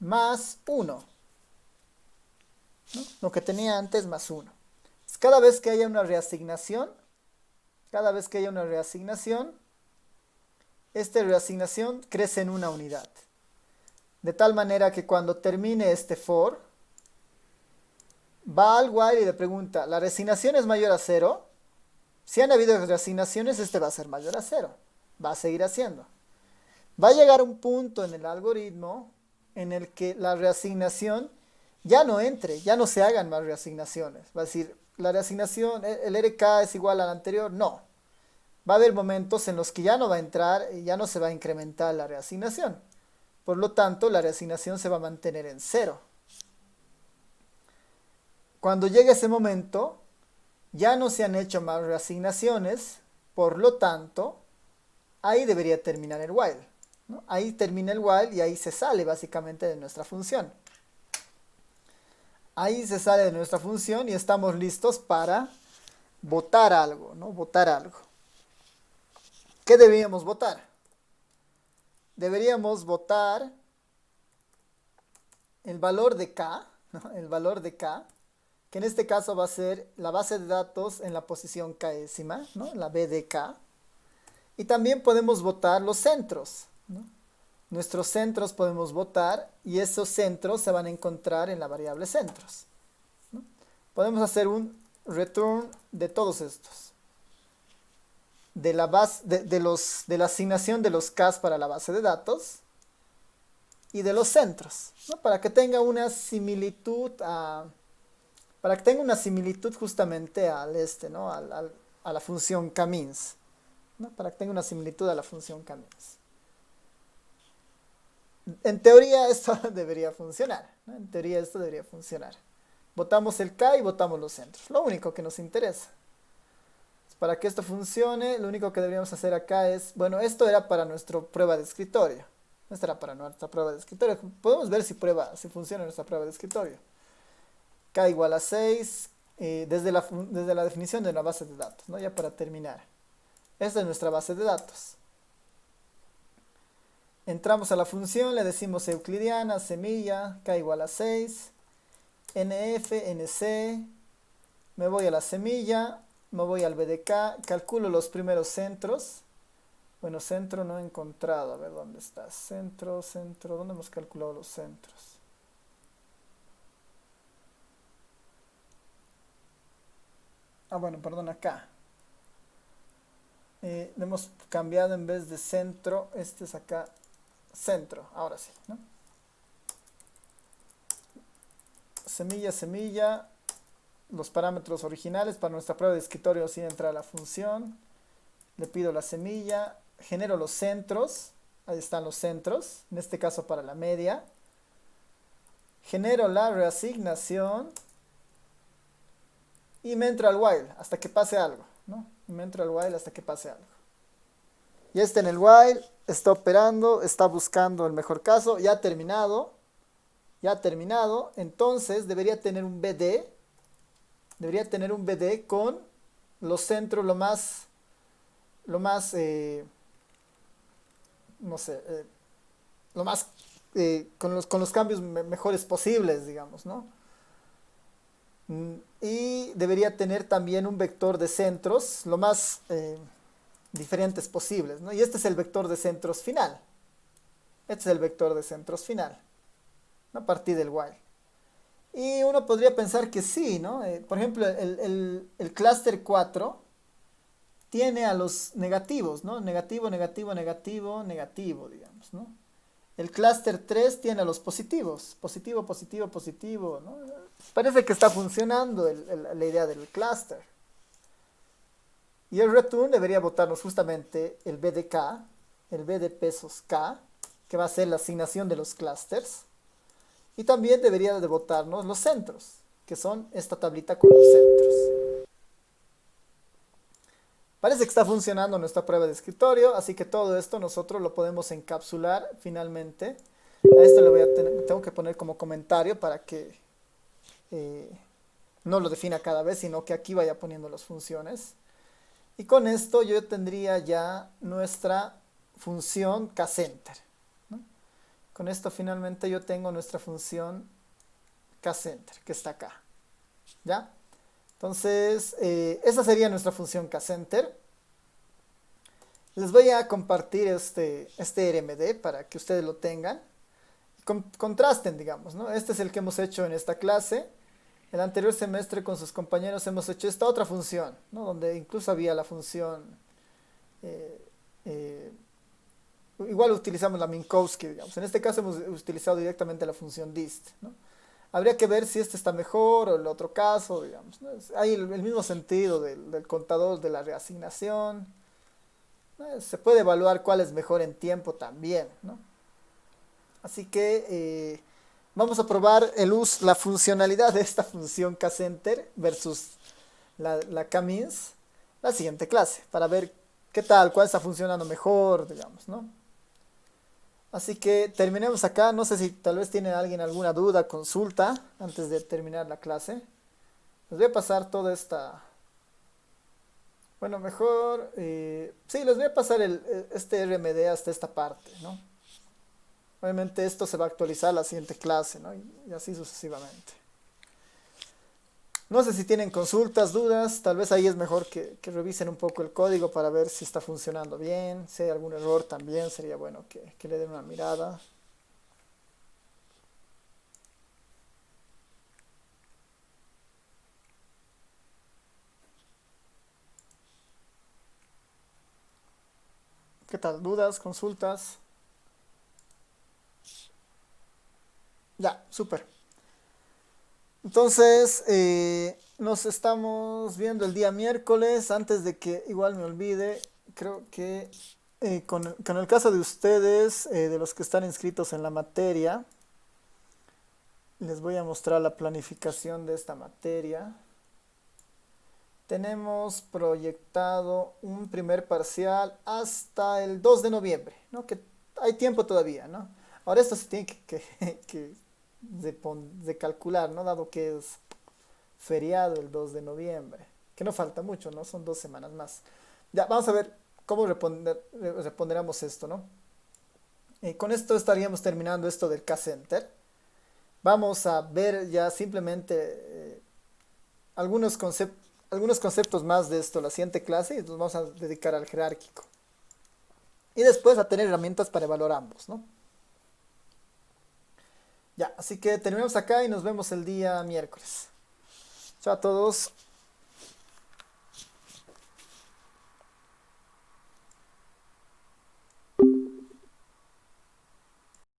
más 1. ¿No? Lo que tenía antes más 1. Cada vez que haya una reasignación, esta reasignación crece en una unidad. De tal manera que cuando termine este for, va al while y le pregunta, ¿la reasignación es mayor a 0? Si han habido reasignaciones, este va a ser mayor a 0. Va a seguir haciendo. Va a llegar un punto en el algoritmo en el que la reasignación ya no entre, ya no se hagan más reasignaciones. Va a decir, la reasignación, el RK es igual al anterior. No. Va a haber momentos en los que ya no va a entrar y ya no se va a incrementar la reasignación. Por lo tanto, la reasignación se va a mantener en 0. Cuando llegue ese momento, ya no se han hecho más reasignaciones, por lo tanto, ahí debería terminar el while, ¿no? Ahí termina el while y ahí se sale básicamente de nuestra función. Ahí se sale de nuestra función y estamos listos para votar algo, ¿no? Votar algo. ¿Qué deberíamos votar? Deberíamos votar el valor de k, ¿no? El valor de k, que en este caso va a ser la base de datos en la posición késima, ¿no? La BDK. Y también podemos votar los centros, ¿no? Nuestros centros podemos votar y esos centros se van a encontrar en la variable centros, ¿no? Podemos hacer un return de todos estos. De la asignación de los Ks para la base de datos y de los centros, ¿no? Para que tenga una similitud justamente al ¿no? A la función k-means, ¿no? Para que tenga una similitud a la función k-means. En teoría esto debería funcionar, ¿no? En teoría esto debería funcionar. Votamos el k y votamos los centros, lo único que nos interesa. Para que esto funcione, lo único que deberíamos hacer acá es, bueno, esto era para nuestra prueba de escritorio. Esta era para nuestra prueba de escritorio. Podemos ver si funciona nuestra prueba de escritorio. K igual a 6, desde la definición de una base de datos, ¿no? Ya para terminar. Esta es nuestra base de datos. Entramos a la función, le decimos euclidiana, semilla, K igual a 6, NF, NC, me voy a la semilla, me voy al BDK, calculo los primeros centros. Bueno, centro no he encontrado, a ver dónde está. Centro, ¿dónde hemos calculado los centros? Bueno, perdón, acá. Le hemos cambiado en vez de centro, este es acá, centro, ahora sí, ¿no? Semilla, los parámetros originales para nuestra prueba de escritorio sin entrar a la función. Le pido la semilla, genero los centros, ahí están los centros, en este caso para la media. Genero la reasignación y me entro al while hasta que pase algo, ¿no? Me entro al while hasta que pase algo. Ya está en el while, está operando, está buscando el mejor caso, ya ha terminado, entonces debería tener un BD con los centros lo más con los cambios mejores posibles, digamos, ¿no? Y debería tener también un vector de centros lo más diferentes posibles, ¿no? Y este es el vector de centros final. ¿No? A partir del while. Y uno podría pensar que sí, ¿no? Por ejemplo, el clúster 4 tiene a los negativos, ¿no? Negativo, digamos, ¿no? El clúster 3 tiene a los positivos. Positivo, ¿no? Parece que está funcionando la idea del clúster. Y el return debería botarnos justamente el B de K, el B de pesos K, que va a ser la asignación de los clusters. Y también debería de botarnos los centros, que son esta tablita con los centros. Parece que está funcionando nuestra prueba de escritorio, así que todo esto nosotros lo podemos encapsular finalmente. A esto le voy a tengo que poner como comentario para que no lo defina cada vez, sino que aquí vaya poniendo las funciones. Y con esto yo tendría ya nuestra función kcenter, ¿no? Con esto finalmente yo tengo nuestra función kcenter, que está acá. ¿Ya? Entonces, esa sería nuestra función kcenter. Les voy a compartir este RMD para que ustedes lo tengan. Contrasten, digamos, ¿no? Este es el que hemos hecho en esta clase. El anterior semestre con sus compañeros hemos hecho esta otra función, ¿no? Donde incluso había la función, igual utilizamos la Minkowski, digamos. En este caso hemos utilizado directamente la función dist, ¿no? Habría que ver si este está mejor o el otro caso, digamos, ¿no? Hay el mismo sentido del contador de la reasignación, ¿no? Se puede evaluar cuál es mejor en tiempo también, ¿no? Así que vamos a probar la funcionalidad de esta función kcenter versus la kmins la siguiente clase, para ver qué tal, cuál está funcionando mejor, digamos, ¿no? Así que terminemos acá. No sé si tal vez tiene alguien alguna duda, consulta, antes de terminar la clase. Les voy a pasar toda esta... Bueno, mejor... sí, les voy a pasar este RMD hasta esta parte, ¿no? Obviamente esto se va a actualizar la siguiente clase, ¿no? Y así sucesivamente. No sé si tienen consultas, dudas, tal vez ahí es mejor que revisen un poco el código para ver si está funcionando bien. Si hay algún error también sería bueno que le den una mirada. ¿Qué tal? ¿Dudas? ¿Consultas? Ya, súper. Entonces, nos estamos viendo el día miércoles. Antes de que igual me olvide, creo que con el caso de ustedes, de los que están inscritos en la materia, les voy a mostrar la planificación de esta materia. Tenemos proyectado un primer parcial hasta el 2 de noviembre, ¿no? Que hay tiempo todavía, ¿no? Ahora esto se tiene de calcular, ¿no? Dado que es feriado el 2 de noviembre, que no falta mucho, ¿no? Son 2 semanas más. Ya, vamos a ver cómo responderemos esto, ¿no? Con esto estaríamos terminando esto del kcenter. Vamos a ver ya simplemente algunos conceptos más de esto la siguiente clase y nos vamos a dedicar al jerárquico. Y después a tener herramientas para evaluar ambos, ¿no? Ya, así que terminamos acá y nos vemos el día miércoles. Chao a todos.